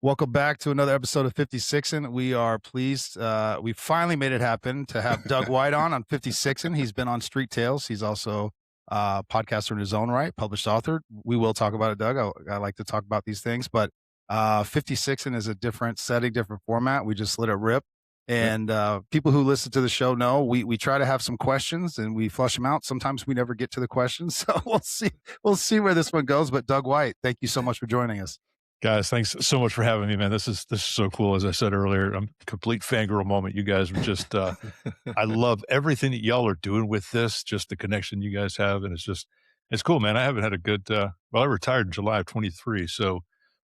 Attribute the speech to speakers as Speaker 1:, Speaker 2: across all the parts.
Speaker 1: Welcome back to another episode of 56'N. We are pleased. We finally made it happen to have Doug White on 56'N. He's been on Street Tales. He's also a podcaster in his own right, published author. We will talk about it, Doug. I like to talk about these things, but 56'N is a different setting, different format. We just let it rip. And people who listen to the show know we try to have some questions and we flush them out. Sometimes we never get to the questions. So we'll see where this one goes. But Doug White, thank you so much for joining us.
Speaker 2: Guys, thanks so much for having me, man. This is so cool. As I said earlier, I'm complete fangirl moment. You guys are just, I love everything that y'all are doing with this, just the connection you guys have. And it's cool, man. I haven't had a good, I retired in July of 23. So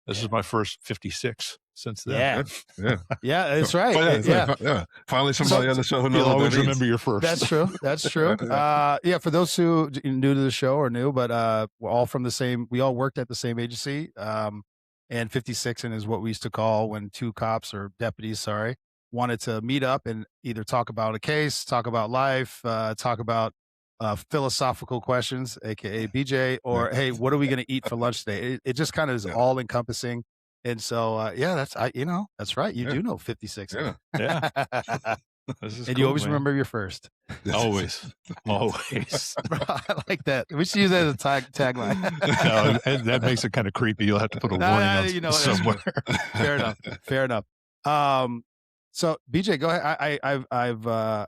Speaker 2: this is my first 56 since then.
Speaker 1: Yeah, that's right.
Speaker 3: Yeah. Finally, somebody on the show who knows.
Speaker 2: You'll always remember your first.
Speaker 1: That's true. That's true. For those who new to the show or new, but we're all from the same, we all worked at the same agency. And 56'N is what we used to call when two cops or deputies, wanted to meet up and either talk about a case, talk about life, talk about philosophical questions, aka BJ, or hey, what are we going to eat for lunch today? It just kind of is all encompassing. And so, that's right. You do know 56'N.
Speaker 2: Yeah.
Speaker 1: And you always remember your first.
Speaker 2: Always.
Speaker 1: I like that. We should use that as a tagline.
Speaker 2: No, and that makes it kind of creepy. You'll have to put a warning on somewhere.
Speaker 1: Fair enough. So BJ, go ahead. I've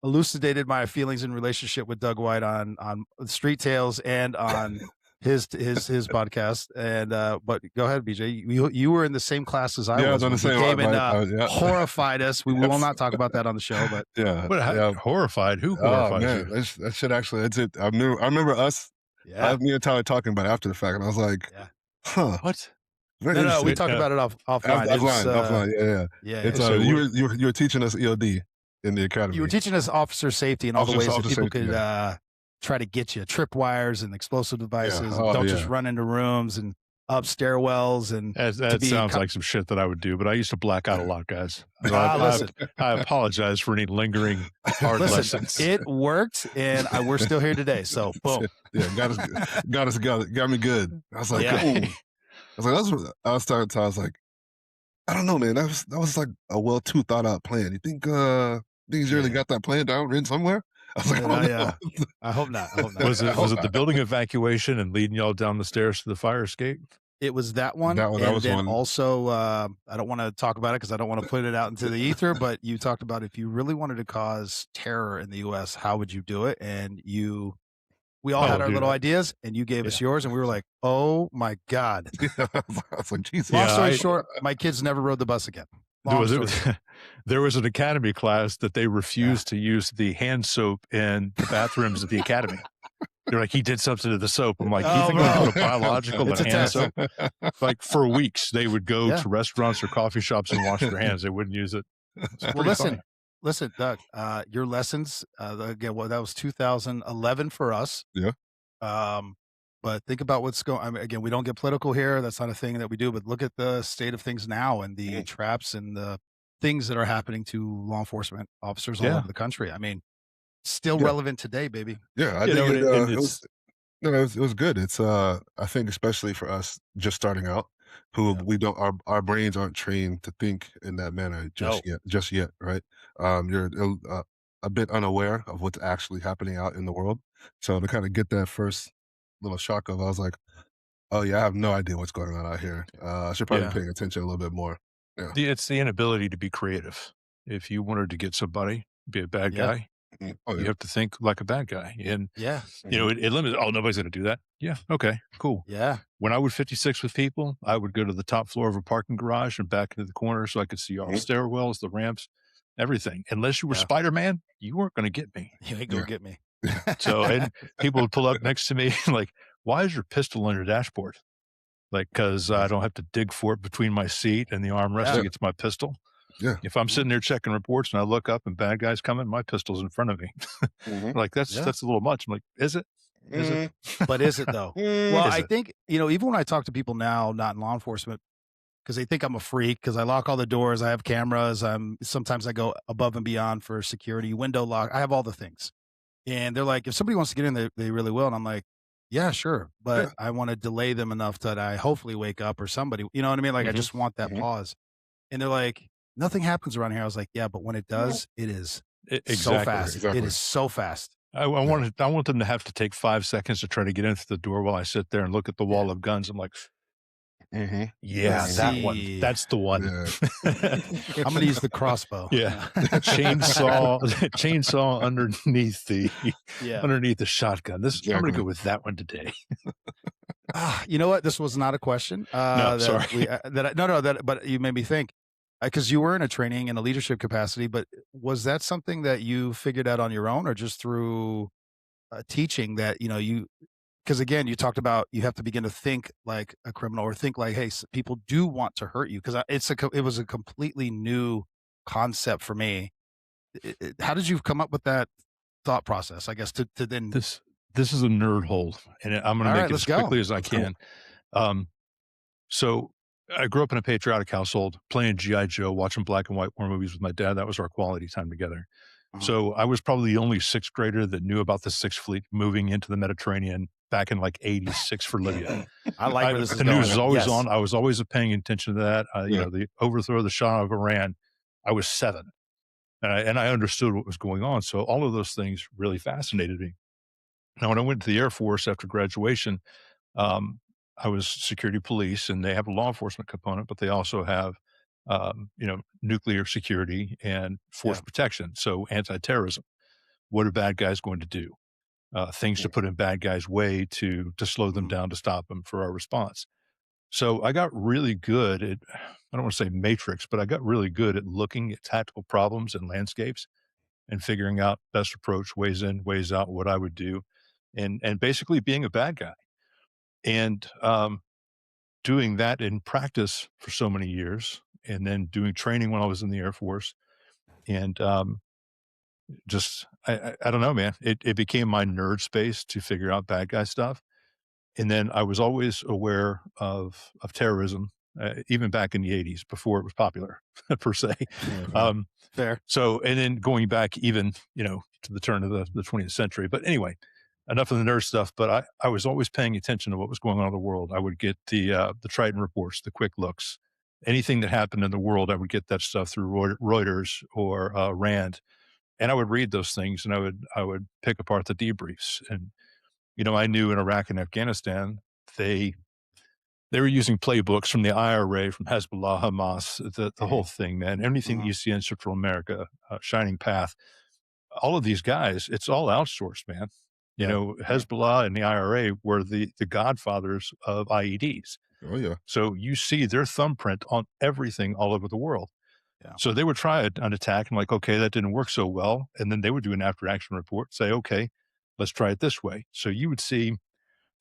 Speaker 1: elucidated my feelings in relationship with Doug White on Street Tales and on his podcast. And but go ahead, BJ. You were in the same class as I was.
Speaker 3: On the same.
Speaker 1: Came and horrified us. We will not talk about that on the show. But
Speaker 2: horrified? Who horrified you?
Speaker 3: That shit actually. That's it. I remember us. Yeah. Me and Tyler talking about it after the fact, and I was like, huh.
Speaker 2: What?
Speaker 1: No, we talked about it offline.
Speaker 3: Offline. Yeah. It's you were teaching us EOD in the academy.
Speaker 1: You were teaching us officer safety and all the ways that people could try to get you, tripwires and explosive devices. Don't just run into rooms and up stairwells. And
Speaker 2: that sounds like some shit that I would do, but I used to black out a lot, guys.
Speaker 1: Listen,
Speaker 2: I apologize for any lingering hard lessons.
Speaker 1: It worked, and we're still here today. So boom.
Speaker 3: Got me good. I was like, I was like, I don't know, man. That was like a well thought out plan. You think these really got that plan down written somewhere? I was like,
Speaker 1: I hope not.
Speaker 2: Was it the building evacuation and leading y'all down the stairs to the fire escape?
Speaker 1: It was that one.
Speaker 3: That was
Speaker 1: then
Speaker 3: one.
Speaker 1: Also, I don't want to talk about it because I don't want to put it out into the ether, but you talked about if you really wanted to cause terror in the U.S., how would you do it? And we all had our little ideas, and you gave us yours, and we were like, oh my God.
Speaker 3: I was like, Jesus.
Speaker 1: Long story short, my kids never rode the bus again.
Speaker 2: There was an academy class that they refused to use the hand soap in the bathrooms of the academy. They're like, he did something to the soap. I'm like, you think we put a biological in hand soap? Like for weeks, they would go to restaurants or coffee shops and wash their hands. They wouldn't use it.
Speaker 1: Well, listen, Doug, your lessons, again, that was 2011 for us.
Speaker 3: Yeah.
Speaker 1: But think about what's going on. Again, we don't get political here. That's not a thing that we do, but look at the state of things now and the traps and the things that are happening to law enforcement officers all over the country. I mean, still relevant today, baby.
Speaker 3: Yeah. I think it was good. It's, I think especially for us just starting out, who we don't, our brains aren't trained to think in that manner just yet. Right. You're a bit unaware of what's actually happening out in the world. So to kind of get that first little shock of, I was like, oh yeah, I have no idea what's going on out here. I should probably be paying attention a little bit more. Yeah.
Speaker 2: It's the inability to be creative. If you wanted to get somebody, be a bad guy, you have to think like a bad guy. And it limits, nobody's going to do that. Yeah. Okay, cool.
Speaker 1: Yeah.
Speaker 2: When I would 56 with people, I would go to the top floor of a parking garage and back into the corner so I could see all the stairwells, the ramps, everything. Unless you were Spider-Man, you weren't going to get me.
Speaker 1: You ain't going to get me.
Speaker 2: So, and people would pull up next to me like, why is your pistol on your dashboard? Like, cause I don't have to dig for it between my seat and the armrest to get to my pistol.
Speaker 3: Yeah.
Speaker 2: If I'm sitting there checking reports and I look up and bad guys coming, my pistol's in front of me. Like that's a little much. I'm like, is it? Is it?
Speaker 1: But is it though? Well, I think, even when I talk to people now, not in law enforcement, because they think I'm a freak because I lock all the doors. I have cameras. Sometimes I go above and beyond for security, window lock. I have all the things. And they're like, if somebody wants to get in, they really will. And I'm like, Yeah, sure. But I want to delay them enough that I hopefully wake up or somebody, you know what I mean? Like I just want that pause. And they're like, nothing happens around here. I was like, yeah, but when it does, it is so
Speaker 2: Exactly.
Speaker 1: fast. It is so fast.
Speaker 2: I want them to have to take 5 seconds to try to get into the door while I sit there and look at the wall of guns. I'm like, yeah, that one. That's the one.
Speaker 1: I'm going to use the crossbow.
Speaker 2: Yeah. chainsaw underneath the shotgun. I'm going to go with that one today.
Speaker 1: You know what? This was not a question.
Speaker 2: No, sorry.
Speaker 1: But you made me think, because you were in a training in a leadership capacity, but was that something that you figured out on your own or just through teaching that, because again, you talked about you have to begin to think like a criminal or think like, hey, people do want to hurt you, because it was a completely new concept for me. How did you come up with that thought process? I guess to then
Speaker 2: this is a nerd hole, and I'm going to make it as quickly as I can. So I grew up in a patriotic household, playing G.I. Joe, watching black and white war movies with my dad. That was our quality time together. So I was probably the only sixth grader that knew about the Sixth Fleet moving into the Mediterranean back in like 86 for Libya.
Speaker 1: I like where this is
Speaker 2: the
Speaker 1: going.
Speaker 2: news was always on. I was always paying attention to that. The overthrow of the Shah of Iran, I was 7. And I understood what was going on. So all of those things really fascinated me. Now, when I went to the Air Force after graduation, I was security police, and they have a law enforcement component, but they also have, nuclear security and force protection. So anti-terrorism. What are bad guys going to do? Things to put in bad guys' way to slow them down, to stop them for our response. So I got really good at, I don't want to say matrix, but I got really good at looking at tactical problems and landscapes and figuring out best approach, ways in, ways out, what I would do, and basically being a bad guy. And doing that in practice for so many years, and then doing training when I was in the Air Force. And I don't know, man, it became my nerd space to figure out bad guy stuff. And then I was always aware of terrorism, even back in the 80s, before it was popular per se.
Speaker 1: Fair.
Speaker 2: So, and then going back even, to the turn of the 20th century. But anyway, enough of the nerd stuff, but I was always paying attention to what was going on in the world. I would get the Triton reports, the quick looks, anything that happened in the world. I would get that stuff through Reuters or Rand, and I would read those things, and I would pick apart the debriefs. And I knew in Iraq and Afghanistan they were using playbooks from the IRA, from Hezbollah, Hamas, the whole thing, man. Anything that you see in Central America, Shining Path, all of these guys, it's all outsourced, man. Hezbollah and the IRA were the godfathers of IEDs.
Speaker 3: Oh, yeah.
Speaker 2: So you see their thumbprint on everything all over the world.
Speaker 1: Yeah.
Speaker 2: So they would try an attack and like, okay, that didn't work so well. And then they would do an after action report, say, okay, let's try it this way. So you would see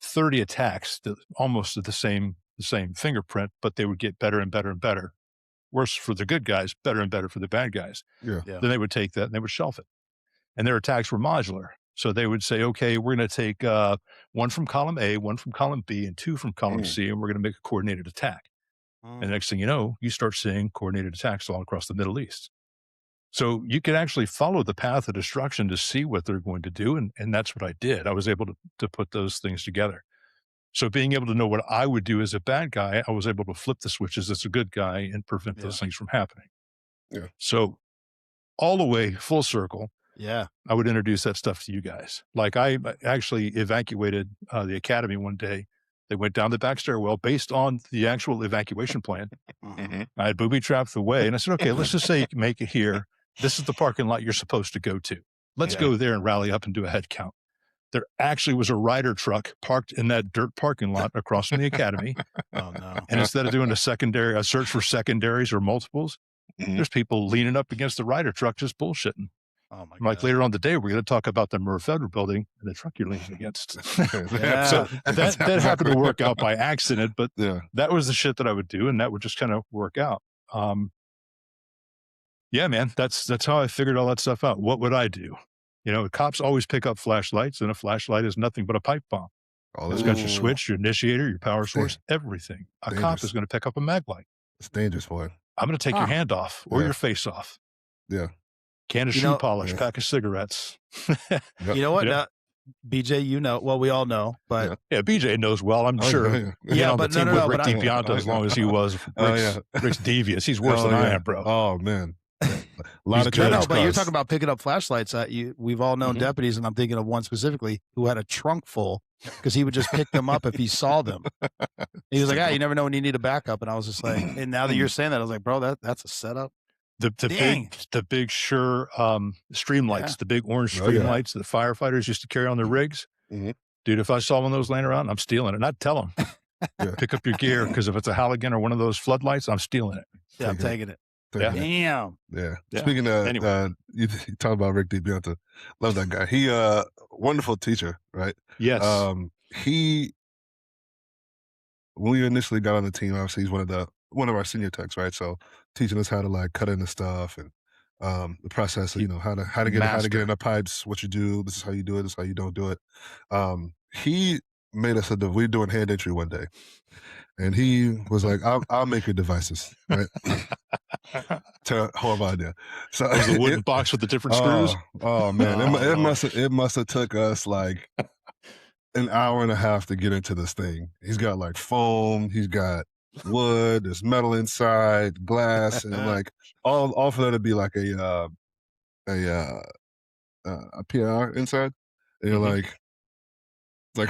Speaker 2: 30 attacks that almost at the same fingerprint, but they would get better and better and better. Worse for the good guys, better and better for the bad guys.
Speaker 3: Yeah.
Speaker 2: Then they would take that and they would shelf it. And their attacks were modular. So they would say, okay, we're going to take 1 from column A, 1 from column B, and 2 from column C, and we're going to make a coordinated attack. And the next thing you know, you start seeing coordinated attacks all across the Middle East. So you can actually follow the path of destruction to see what they're going to do. And that's what I did. I was able to put those things together. So being able to know what I would do as a bad guy, I was able to flip the switches as a good guy and prevent those things from happening.
Speaker 3: Yeah.
Speaker 2: So all the way full circle.
Speaker 1: Yeah.
Speaker 2: I would introduce that stuff to you guys. Like I actually evacuated the academy one day. They went down the back stairwell based on the actual evacuation plan. I had booby trapped the way, and I said, okay, let's just say you can make it here. This is the parking lot you're supposed to go to. Let's go there and rally up and do a head count. There actually was a Ryder truck parked in that dirt parking lot across from the academy.
Speaker 1: Oh, no.
Speaker 2: And instead of doing a search for secondaries or multiples, there's people leaning up against the Ryder truck just bullshitting.
Speaker 1: Oh my God.
Speaker 2: Like later on the day, we're going to talk about the Murrah Federal building and the truck you're leaning against.
Speaker 1: Yeah.
Speaker 2: So that happened to work out by accident, but that was the shit that I would do, and that would just kind of work out. Yeah, man, that's how I figured all that stuff out. What would I do? Cops always pick up flashlights, and a flashlight is nothing but a pipe bomb. It's got your switch, your initiator, your power source, everything. A cop is going to pick up a mag light.
Speaker 3: It's dangerous, boy.
Speaker 2: I'm going to take your hand off or your face off.
Speaker 3: Yeah.
Speaker 2: Can of shoe polish, pack of cigarettes.
Speaker 1: You know what? BJ, you know, well, we all know, but
Speaker 2: yeah, BJ knows well. I'm sure.
Speaker 1: Yeah,
Speaker 2: on
Speaker 1: but
Speaker 2: the team with Rick
Speaker 1: but
Speaker 2: DiPianto as long as he was. Rick's devious. He's worse than I am, bro.
Speaker 3: Oh man, a lot of
Speaker 1: no, but you're talking about picking up flashlights. We've all known deputies, and I'm thinking of one specifically who had a trunk full because he would just pick them up if he saw them. He was like, "Ah, you never know when you need a backup." And I was just like, and now that you're saying that, I was like, "Bro, that's a setup."
Speaker 2: The big Shure stream lights, the big orange stream lights that firefighters used to carry on their rigs. Dude, if I saw one of those laying around, I'm stealing it. And I'd tell them, pick up your gear, because if it's a halogen or one of those floodlights, I'm stealing it.
Speaker 1: Yeah, I'm taking it.
Speaker 3: Damn. Yeah. Speaking of, anyway. You talk about Rick DiPianto. Love that guy. He wonderful teacher, right?
Speaker 2: Yes.
Speaker 3: When we initially got on the team, obviously he's one of our senior techs, right? So teaching us how to like cut in the stuff and the process of, how to get in the pipes, what you do, this is how you do it, this is how you don't do it. He made us we were doing hand entry one day, and he was like, I'll make your devices, right? Horrible idea. So
Speaker 2: it was a wooden box with the different screws.
Speaker 3: Oh man, it must have took us like an hour and a half to get into this thing. He's got like foam, he's got wood, there's metal inside, glass, and like all for that to be like a PR inside. And you're like,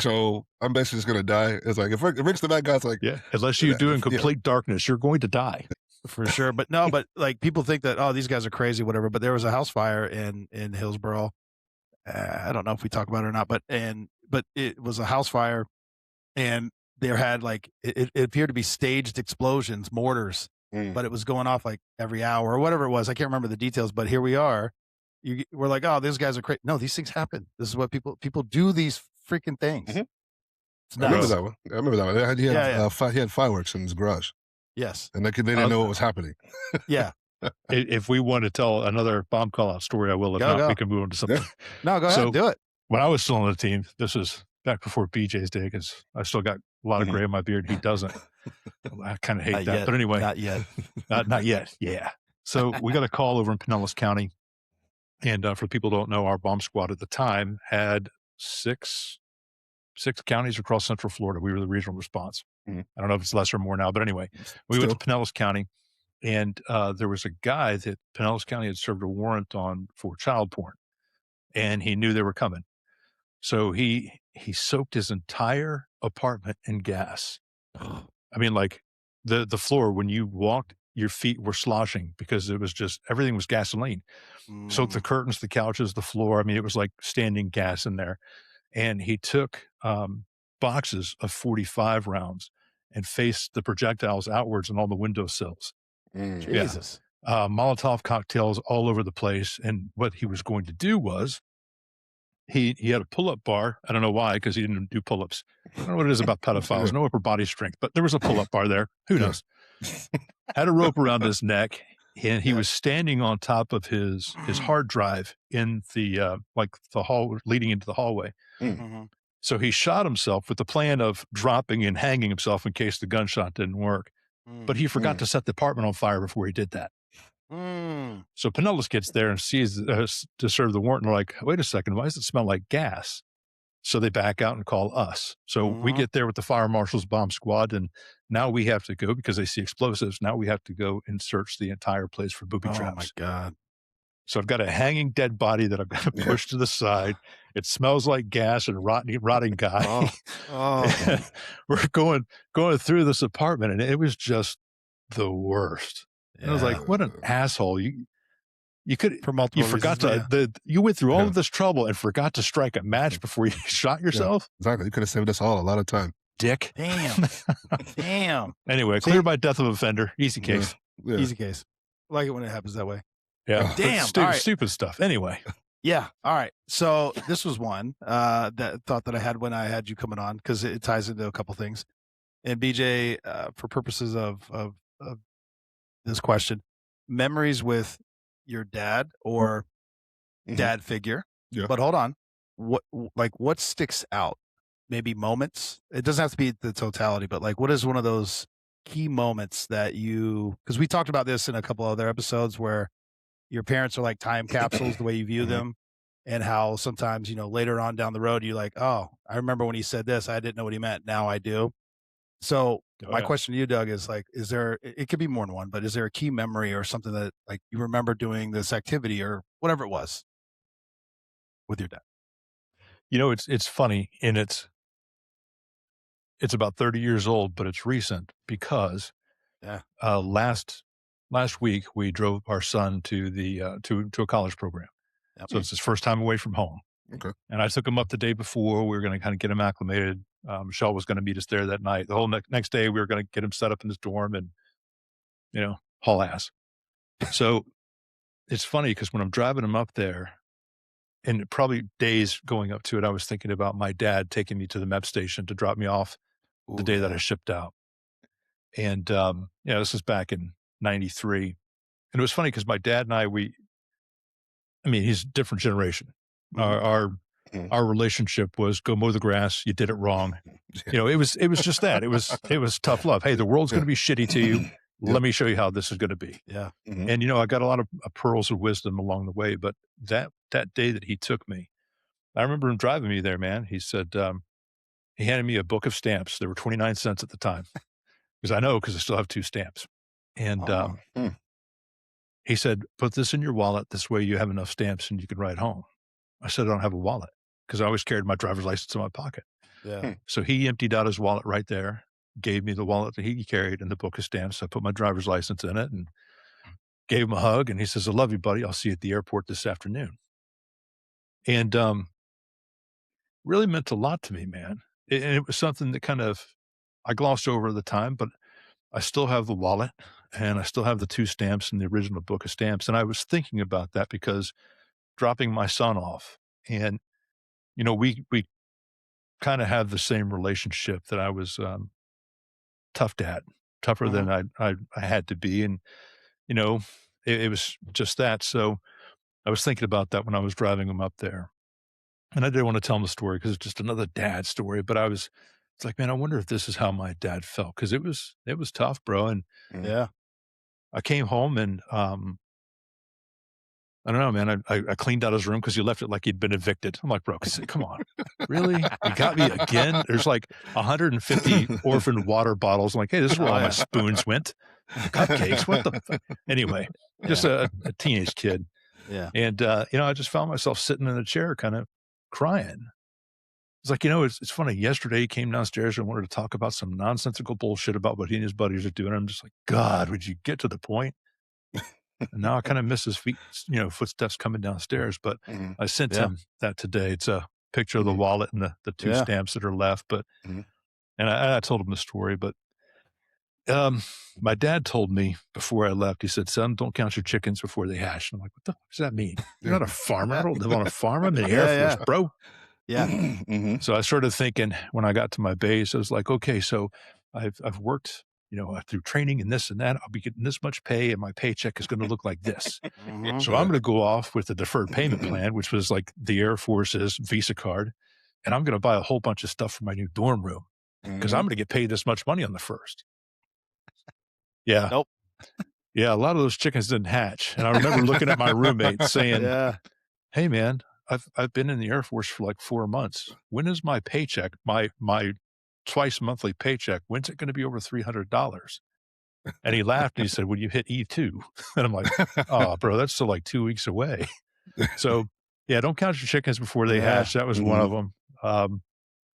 Speaker 3: so I'm basically just gonna die. It's like if Rick's the bad guy, it's like,
Speaker 2: unless you do in complete darkness, you're going to die.
Speaker 1: For sure. But no, but like people think that, oh, these guys are crazy, whatever. But there was a house fire in Hillsborough. I don't know if we talk about it or not, but it was a house fire, and there had like it appeared to be staged explosions, mortars, but it was going off like every hour or whatever it was. I can't remember the details, but here we are. We're like, oh, these guys are crazy. No, these things happen. This is what people do, these freaking things.
Speaker 3: I remember that one. He had fireworks in his garage.
Speaker 1: Yes.
Speaker 3: And they didn't know what was happening.
Speaker 1: Yeah.
Speaker 2: If we want to tell another bomb call out story, I will. If not, we can move on to something.
Speaker 1: No, go ahead, do it.
Speaker 2: When I was still on the team, this was back before BJ's day, because I still got a lot of gray in my beard. He doesn't. I kind of hate that.
Speaker 1: Yet.
Speaker 2: But anyway.
Speaker 1: Not yet.
Speaker 2: Not yet. Yeah. So we got a call over in Pinellas County. And for people who don't know, our bomb squad at the time had six counties across Central Florida. We were the regional response. I don't know if it's less or more now, but anyway, we went to Pinellas County, and there was a guy that Pinellas County had served a warrant on for child porn, and he knew they were coming. So he soaked his entire apartment in gas. I mean, like the floor, when you walked, your feet were sloshing because it was just, everything was gasoline. Soaked the curtains, the couches, the floor. I mean, it was like standing gas in there. And he took boxes of 45 rounds and faced the projectiles outwards on all the windowsills.
Speaker 1: Jesus.
Speaker 2: Molotov cocktails all over the place. And what he was going to do was he had a pull-up bar. I don't know why, because he didn't do pull-ups. I don't know what it is about pedophiles. No upper body strength, but there was a pull-up bar there. Who knows? Had a rope around his neck, and he was standing on top of his hard drive in the the hall leading into the hallway. So he shot himself with the plan of dropping and hanging himself in case the gunshot didn't work. But he forgot to set the apartment on fire before he did that. So Pinellas gets there and sees to serve the warrant, and they're like, wait a second, why does it smell like gas? So they back out and call us. So we get there with the fire marshal's bomb squad, and now we have to go, because they see explosives. Now we have to go and search the entire place for booby traps.
Speaker 1: Oh my God.
Speaker 2: So I've got a hanging dead body that I've got to push to the side. It smells like gas and rotting guy. We're going through this apartment, and it was just the worst. And I was like, what an asshole. You could, you forgot you went through all of this trouble and forgot to strike a match before you shot yourself.
Speaker 3: Exactly. You could have saved us all a lot of time.
Speaker 2: Dick.
Speaker 1: Damn.
Speaker 2: Anyway, clear by death of offender. Easy case.
Speaker 1: Easy case. I like it when it happens that way.
Speaker 2: Yeah.
Speaker 1: Damn.
Speaker 2: Stupid stuff. Anyway.
Speaker 1: Yeah. All right. So this was one that thought that I had when I had you coming on, because it ties into a couple things. And BJ, for purposes of this question, memories with your dad or dad figure. Yeah. But hold on. What sticks out? Maybe moments. It doesn't have to be the totality, but like, what is one of those key moments that because we talked about this in a couple other episodes, where your parents are like time capsules, the way you view them. and how sometimes, later on down the road, you're like, oh, I remember when he said this, I didn't know what he meant. Now I do. So
Speaker 2: Oh,
Speaker 1: my
Speaker 2: yeah.
Speaker 1: question to you, Doug, is like, it could be more than one, but is there a key memory or something that like you remember doing this activity or whatever it was with your dad?
Speaker 2: It's funny, and it's about 30 years old, but it's recent because
Speaker 1: Yeah.
Speaker 2: last week we drove our son to the to a college program.
Speaker 1: Yep.
Speaker 2: So it's his first time away from home.
Speaker 3: Okay.
Speaker 2: And I took him up the day before. We were going to kind of get him acclimated. Michelle was going to meet us there that night. The whole next day, we were going to get him set up in his dorm and, haul ass. So it's funny because when I'm driving him up there, and probably days going up to it, I was thinking about my dad taking me to the MEP station to drop me off the
Speaker 1: Ooh,
Speaker 2: day that I
Speaker 1: yeah.
Speaker 2: shipped out. And, this was back in 93. And it was funny because my dad and he's a different generation.
Speaker 1: Mhm.
Speaker 2: Our relationship was go mow the grass. You did it wrong.
Speaker 3: Yeah.
Speaker 2: It was just that. It was tough love. Hey, the world's
Speaker 3: Yeah.
Speaker 2: going to be shitty to you.
Speaker 3: Yep.
Speaker 2: Let me show you how this is going to be.
Speaker 1: Yeah.
Speaker 3: Mhm.
Speaker 2: And, I got a lot of pearls of wisdom along the way. But that day that he took me, I remember him driving me there, man. He said, he handed me a book of stamps. They were 29 cents at the time. Because I still have 2 stamps. And he said, put this in your wallet. This way you have enough stamps and you can ride home. I said, I don't have a wallet because I always carried my driver's license in my pocket.
Speaker 1: Yeah.
Speaker 2: So he emptied out his wallet right there, gave me the wallet that he carried and the book of stamps. I put my driver's license in it and gave him a hug. And he says, I love you, buddy. I'll see you at the airport this afternoon. And really meant a lot to me, man. And it was something that kind of I glossed over at the time, but I still have the wallet and I still have the 2 stamps in the original book of stamps. And I was thinking about that because dropping my son off and, we kind of have the same relationship that I was tough dad, tougher than I had to be. And, you know, it was just that. So I was thinking about that when I was driving him up there. And I didn't want to tell him the story because it's just another dad story. But it's like, man, I wonder if this is how my dad felt because it was tough, bro. And
Speaker 1: Yeah.
Speaker 2: I came home and I don't know, man. I cleaned out his room because he left it like he'd been evicted. I'm like, bro, come on, really? You got me again? There's like 150 orphan water bottles. I'm like, hey, this is where all my spoons went. Cupcakes. What the? Anyway, just a teenage kid.
Speaker 1: Yeah.
Speaker 2: And I just found myself sitting in a chair, kind of crying. It's like, it's funny. Yesterday he came downstairs and wanted to talk about some nonsensical bullshit about what he and his buddies are doing. I'm just like, God, would you get to the point? And now I kind of miss his feet, footsteps coming downstairs. But I sent him that today. It's a picture of the wallet and the 2 stamps that are left. But and I told him the story. But my dad told me before I left, he said, son, don't count your chickens before they hatch. And I'm like, what the fuck does that mean? You're not a farmer. I don't live on a farm. I'm in the Air Force, bro.
Speaker 1: Yeah.
Speaker 2: So I started thinking when I got to my base, I was like, okay, so I've worked, through training and this and that. I'll be getting this much pay and my paycheck is going to look like this.
Speaker 1: Mhm.
Speaker 2: So I'm going to go off with the deferred payment plan, which was like the Air Force's Visa card. And I'm going to buy a whole bunch of stuff for my new dorm room because I'm going to get paid this much money on the first. Yeah.
Speaker 1: Nope.
Speaker 2: Yeah. A lot of those chickens didn't hatch. And I remember looking at my roommate saying, hey man, I've been in the Air Force for like 4 months. When is my paycheck, my twice monthly paycheck, when's it going to be over $300? And he laughed and he said, when you hit E2. And I'm like, oh, bro, that's still like 2 weeks away. So yeah, don't count your chickens before they hatch. That was one of them.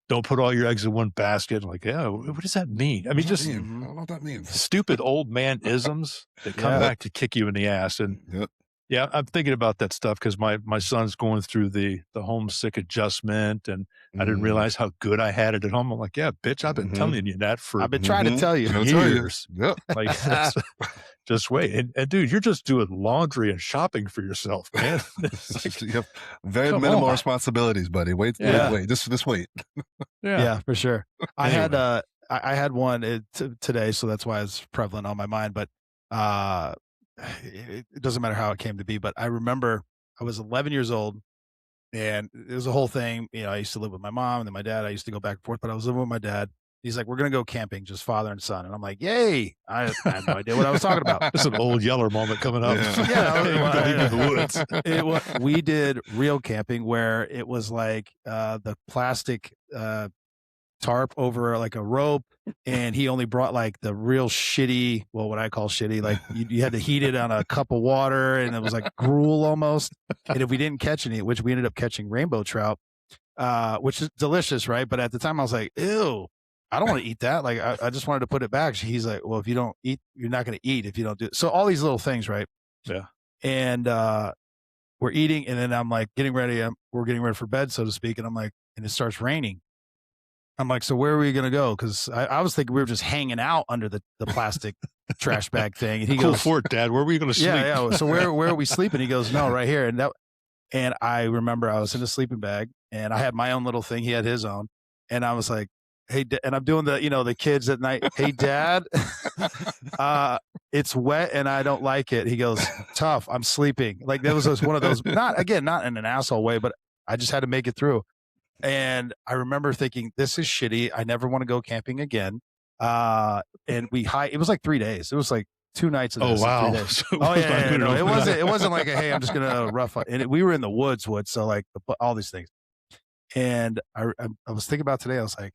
Speaker 2: Don't put all your eggs in one basket. Like, what does that mean? I mean, just
Speaker 3: I don't know what that means.
Speaker 2: Stupid old man isms that come back to kick you in the ass. And yeah, I'm thinking about that stuff because my son's going through the homesick adjustment, and I didn't realize how good I had it at home. I'm like, yeah, bitch, I've been telling you that for
Speaker 1: I've been trying to tell you.
Speaker 2: years.
Speaker 3: Yep.
Speaker 2: Like, just wait. And dude, you're just doing laundry and shopping for yourself, man.
Speaker 3: You have very minimal responsibilities, buddy. Wait. Just wait.
Speaker 1: Yeah, for sure.
Speaker 2: Anyway.
Speaker 1: I had one today, so that's why it's prevalent on my mind. But it doesn't matter how it came to be. But I remember I was 11 years old, and it was a whole thing. I used to live with my mom and then my dad. I used to go back and forth, but I was living with my dad, He's like, we're going to go camping, just father and son. And I'm like, yay. I had no idea what I was talking about.
Speaker 2: It's an old Yeller moment coming up.
Speaker 1: Yeah.
Speaker 2: In the woods.
Speaker 1: We did real camping where it was like the plastic tarp over like a rope, and he only brought like the real shitty, well, what I call shitty, like you had to heat it on a cup of water, and it was like gruel almost. And if we didn't catch any, which we ended up catching rainbow trout, which is delicious, right? But at the time I was like, ew, I don't want to eat that. Like I just wanted to put it back. He's like, well, if you don't eat, you're not going to eat if you don't do it. So all these little things, right?
Speaker 2: Yeah.
Speaker 1: And we're eating, and then I'm like getting ready. We're getting ready for bed, so to speak. And I'm like, and it starts raining. I'm like, so where are we going to go? Because I was thinking we were just hanging out under the plastic trash bag thing. And he
Speaker 2: Cool
Speaker 1: goes,
Speaker 2: fort, Dad. Where are we going to sleep?
Speaker 1: Yeah. So where are we sleeping? He goes, no, right here. And I remember I was in a sleeping bag, and I had my own little thing. He had his own. And I was like, hey, and I'm doing the kids at night. Hey, Dad, it's wet and I don't like it. He goes, tough. I'm sleeping. Like that was one of those, not in an asshole way, but I just had to make it through. And I remember thinking, this is shitty. I never want to go camping again. And it was like 3 days. It was like 2 nights of this.
Speaker 2: Oh, wow.
Speaker 1: 3 days.
Speaker 2: So
Speaker 1: No, it wasn't like hey, I'm just going to rough it. And we were in the woods. So like all these things. And I was thinking about today. I was like,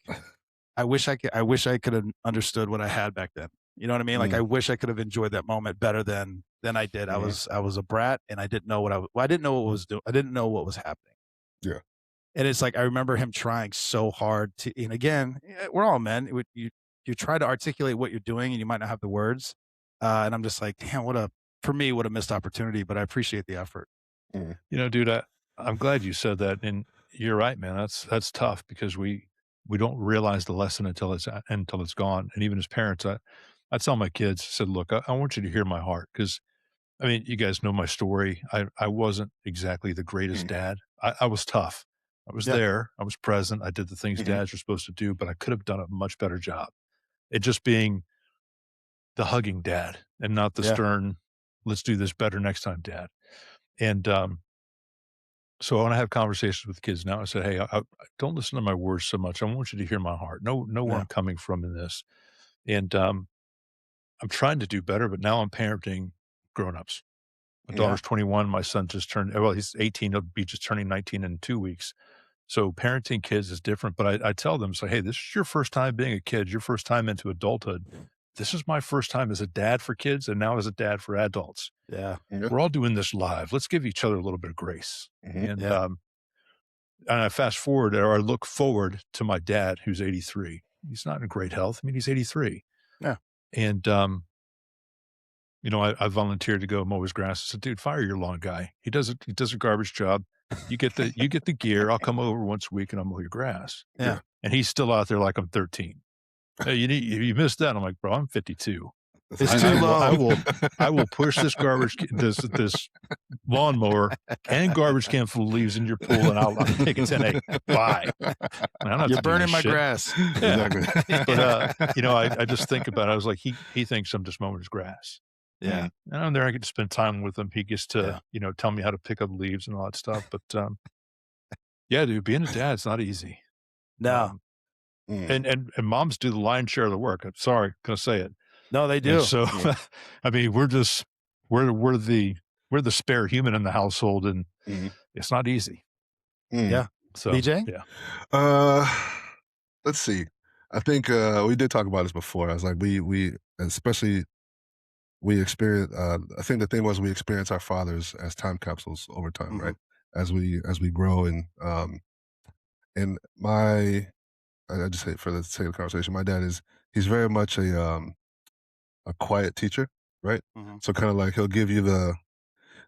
Speaker 1: I wish I could have understood what I had back then. You know what I mean? Like I wish I could have enjoyed that moment better than I did. I was a brat, and I didn't know what I didn't know what was doing. I didn't know what was happening.
Speaker 3: Yeah.
Speaker 1: And it's like I remember him trying so hard to, and again, we're all men. You try to articulate what you're doing, and you might not have the words. And I'm just like, damn, what a missed opportunity. But I appreciate the effort.
Speaker 2: You know, dude, I'm glad you said that, and you're right, man. That's tough because we don't realize the lesson until it's gone. And even as parents, I tell my kids, I said, look, I want you to hear my heart because, I mean, you guys know my story. I wasn't exactly the greatest dad. I was tough. I was there. I was present. I did the things dads are supposed to do, but I could have done a much better job. It just being the hugging dad and not the stern, let's do this better next time, dad. And so when I have conversations with kids now, I said, hey, I don't listen to my words so much. I want you to hear my heart. Know where I'm coming from in this. And I'm trying to do better, but now I'm parenting grownups. My daughter's 21. My son just turned, well, he's 18. He'll be just turning 19 in 2 weeks. So parenting kids is different, but I tell them, hey, this is your first time being a kid, your first time into adulthood. This is my first time as a dad for kids and now as a dad for adults.
Speaker 1: Yeah.
Speaker 2: We're all doing this live. Let's give each other a little bit of grace. And I fast forward or I look forward to my dad, who's 83. He's not in great health. I mean, he's 83.
Speaker 1: Yeah.
Speaker 2: And, you know, I volunteered to go mow his grass. I said, dude, fire your lawn guy. He does a garbage job. You get the gear. I'll come over once a week and I'll mow your grass.
Speaker 1: Yeah.
Speaker 2: And he's still out there like I'm 13. Hey, you missed that. I'm like, bro, I'm 52.
Speaker 1: It's too low.
Speaker 2: I will push this this lawnmower and garbage can full of leaves in your pool, and I'll take a 10A. Bye.
Speaker 1: You're burning my grass.
Speaker 3: Exactly.
Speaker 2: But you know, I just think about it. I was like, he thinks I'm just mowing his grass.
Speaker 1: Yeah.
Speaker 2: And I'm there. I get to spend time with him. He gets to you know tell me how to pick up leaves and all that stuff. But yeah, dude, being a dad's not easy.
Speaker 1: No.
Speaker 2: And moms do the lion's share of the work. I'm sorry, gonna say it.
Speaker 1: No, they do.
Speaker 2: And so, I mean, we're the spare human in the household, and it's not easy.
Speaker 1: Yeah.
Speaker 2: So,
Speaker 1: BJ?
Speaker 2: Yeah.
Speaker 3: Let's see. I think we did talk about this before. I was like, we especially we experience. I think the thing was we experience our fathers as time capsules over time, right? As we grow and I just say for the sake of the conversation, my dad he's very much a quiet teacher, right? So kind of like he'll give you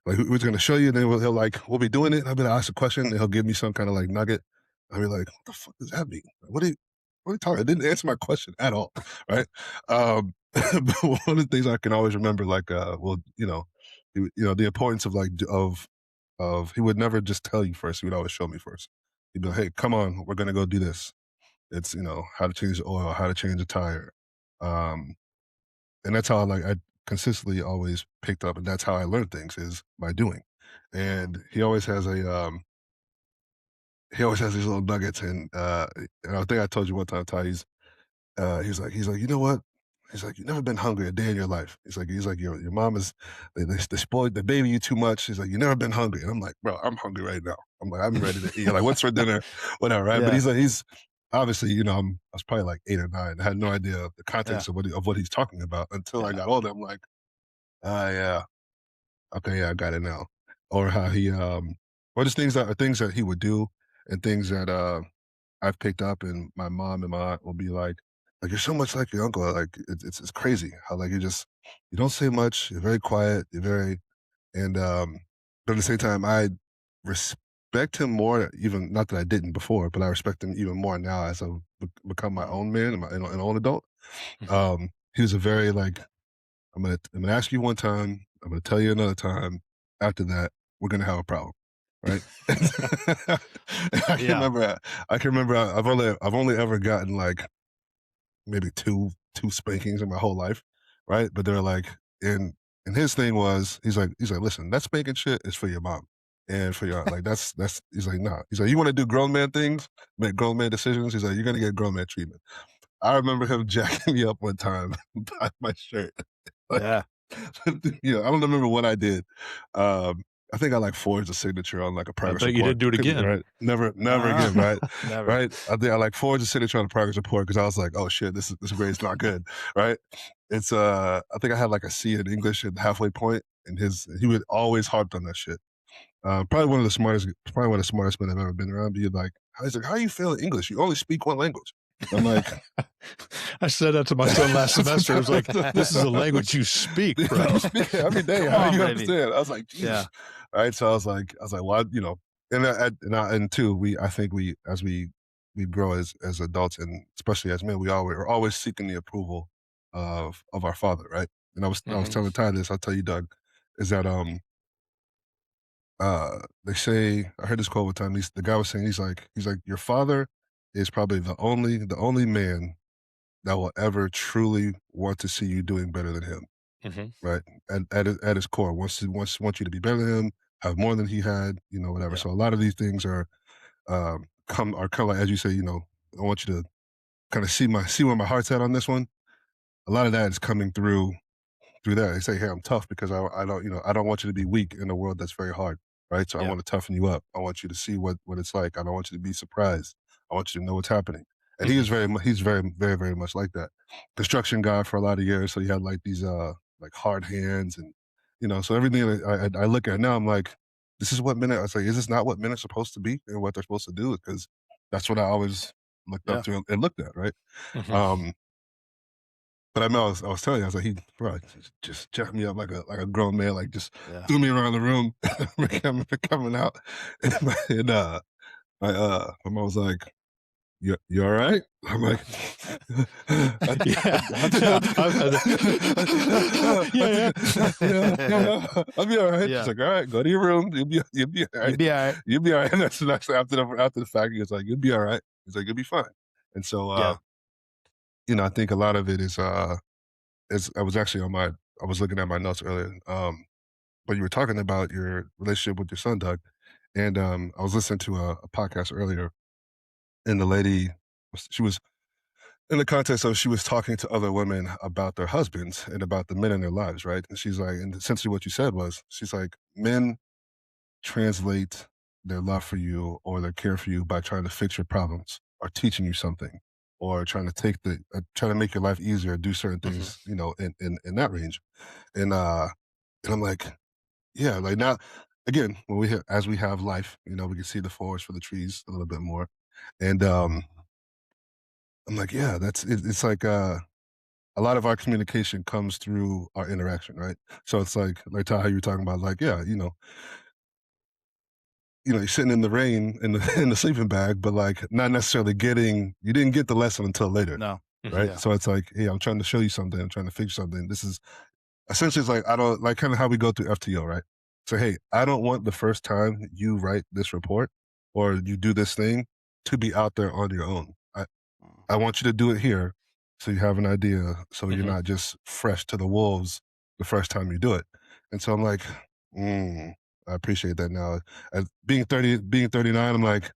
Speaker 3: we're going to show you, and then we'll be doing it. I'll be like, ask a question, and he'll give me some kind of like nugget. I'll be like, what the fuck does that mean? What are you talking? It didn't answer my question at all, right? But one of the things I can always remember, like, the importance of of he would never just tell you first. He would always show me first. He'd be like, hey, come on, we're going to go do this. It's, how to change the oil, how to change a tire. And that's how I consistently always picked up, and that's how I learned things is by doing. And he always has these little nuggets. And I think I told you one time, Ty, he's like, you know what? He's like, you've never been hungry a day in your life. He's like, your mom is, they spoiled, they baby you too much. He's like, you never been hungry. And I'm like, bro, I'm hungry right now. I'm like, I'm ready to eat. Like, what's for dinner? Whatever, right? But
Speaker 1: Yeah.
Speaker 3: he's obviously, you know, I was probably like 8 or 9. I had no idea the context of what he's talking about until I got older. I'm like, yeah, okay, yeah, I got it now. Or how he, or just things that he would do and things that I've picked up, and my mom and my aunt will be like you're so much like your uncle. Like it's crazy how like you don't say much. You're very quiet. You're very and but at the same time, I respect him more. Even not that I didn't before, but I respect him even more now as I've become my own man and an own adult. He was a very like I'm gonna ask you one time. I'm gonna tell you another time. After that, we're gonna have a problem, right? I can
Speaker 1: Yeah.
Speaker 3: remember. I can remember. I've only ever gotten like maybe two spankings in my whole life, right? But they're like, and his thing was, he's like, listen, that spanking shit is for your mom and for your aunt. Like that's. He's like, nah. He's like, you want to do grown man things, make grown man decisions. He's like, you're gonna get grown man treatment. I remember him jacking me up one time by my shirt. Like,
Speaker 1: Yeah.
Speaker 3: you know, I don't remember what I did. I think I like forged a signature on like a
Speaker 2: I
Speaker 3: progress
Speaker 2: bet
Speaker 3: report.
Speaker 2: you didn't do it again.
Speaker 3: Right? Never again, right?
Speaker 1: Never.
Speaker 3: Right? I think I like forged a signature on a progress report because I was like, oh shit, this grade's not good, right? It's I think I had like a C in English at the halfway point, and he would always harped on that shit. Probably one of the smartest men I've ever been around. He's like, how you feel in English? You only speak one language. I'm like,
Speaker 2: I said that to my son last semester. I was like, this is a language you speak, bro.
Speaker 3: You speak it every day.
Speaker 1: Come
Speaker 3: How
Speaker 1: on,
Speaker 3: do you
Speaker 1: baby.
Speaker 3: understand? I was like, Jesus.
Speaker 1: Yeah.
Speaker 3: Right. So I was like, well, you know, and two, I think as we grow as adults and especially as men, we're always seeking the approval of our father, right? And I was telling Ty this. I'll tell you, Doug, is that they say I heard this quote one time. The guy was saying he's like your father is probably the only man that will ever truly want to see you doing better than him, right? At his core, wants you to be better than him, have more than he had, you know, whatever.
Speaker 1: Yeah.
Speaker 3: So a lot of these things are kind of like, as you say, you know, I want you to kind of see where my heart's at on this one. A lot of that is coming through that. They say, hey, I'm tough because I don't, you know, I don't want you to be weak in a world that's very hard, right? So I
Speaker 1: Yeah.
Speaker 3: want to toughen you up. I want you to see what it's like. I don't want you to be surprised. I want you to know what's happening. And he's very much like that. Construction guy for a lot of years, so he had like these like hard hands, and you know, so everything that I look at now, I'm like, this is what men are. I was like, is this not what men are supposed to be and what they're supposed to do? Because that's what I always looked up to and looked at, right? But I know I was telling you, I was like, he bro, just jacked me up like a grown man, like just threw me around the room, coming out, and my mom was like, "You all right?" I'm like,
Speaker 2: Yeah.
Speaker 3: I'll be all right.
Speaker 1: Yeah.
Speaker 3: She's like, "All right, go to your room. You'll be all right.
Speaker 1: You'd be all right.
Speaker 3: You'll be all right." And that's after the fact, he was like, "You'll be all right." He's like, "You'll be fine." And so, you know, I think a lot of it is I was actually I was looking at my notes earlier, but you were talking about your relationship with your son, Doug, and I was listening to a podcast earlier, and the lady, she was in the context of she was talking to other women about their husbands and about the men in their lives, right? And she's like, and essentially what you said was, she's like, men translate their love for you or their care for you by trying to fix your problems or teaching you something or trying to trying to make your life easier, do certain things, you know, in that range. And I'm like, yeah, like now, again, when as we have life, you know, we can see the forest for the trees a little bit more. And I'm like, yeah, it's like a lot of our communication comes through our interaction, right? So it's like Ty, how you were talking about, like, yeah, you're sitting in the rain in the in the sleeping bag, but like not necessarily you didn't get the lesson until later.
Speaker 1: No.
Speaker 3: Right.
Speaker 1: Yeah.
Speaker 3: So it's like, hey, I'm trying to show you something. I'm trying to fix something. This is essentially, it's like, I don't like kind of how we go through FTO, right? So, hey, I don't want the first time you write this report or you do this thing to be out there on your own. I want you to do it here so you have an idea, so you're not just fresh to the wolves the first time you do it. And so I'm like, I appreciate that now. As being 39, I'm like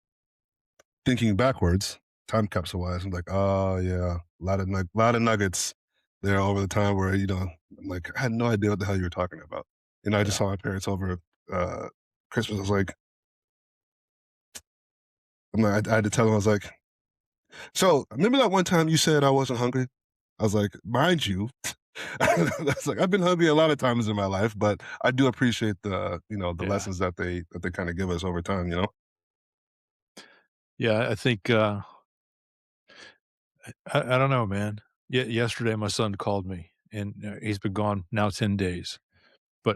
Speaker 3: thinking backwards, time capsule wise. I'm like, oh yeah, lot of nuggets there over the time where, I'm like, I had no idea what the hell you were talking about. I just saw my parents over Christmas. I was like, I had to tell them, I was like, so remember that one time you said I wasn't hungry? I was like, mind you, that's like I've been hungry a lot of times in my life, but I do appreciate the the
Speaker 2: Yeah.
Speaker 3: lessons that they kind of give us over time.
Speaker 2: Yeah, I think, I don't know, man. Yesterday, my son called me, and, he's been gone now 10 days,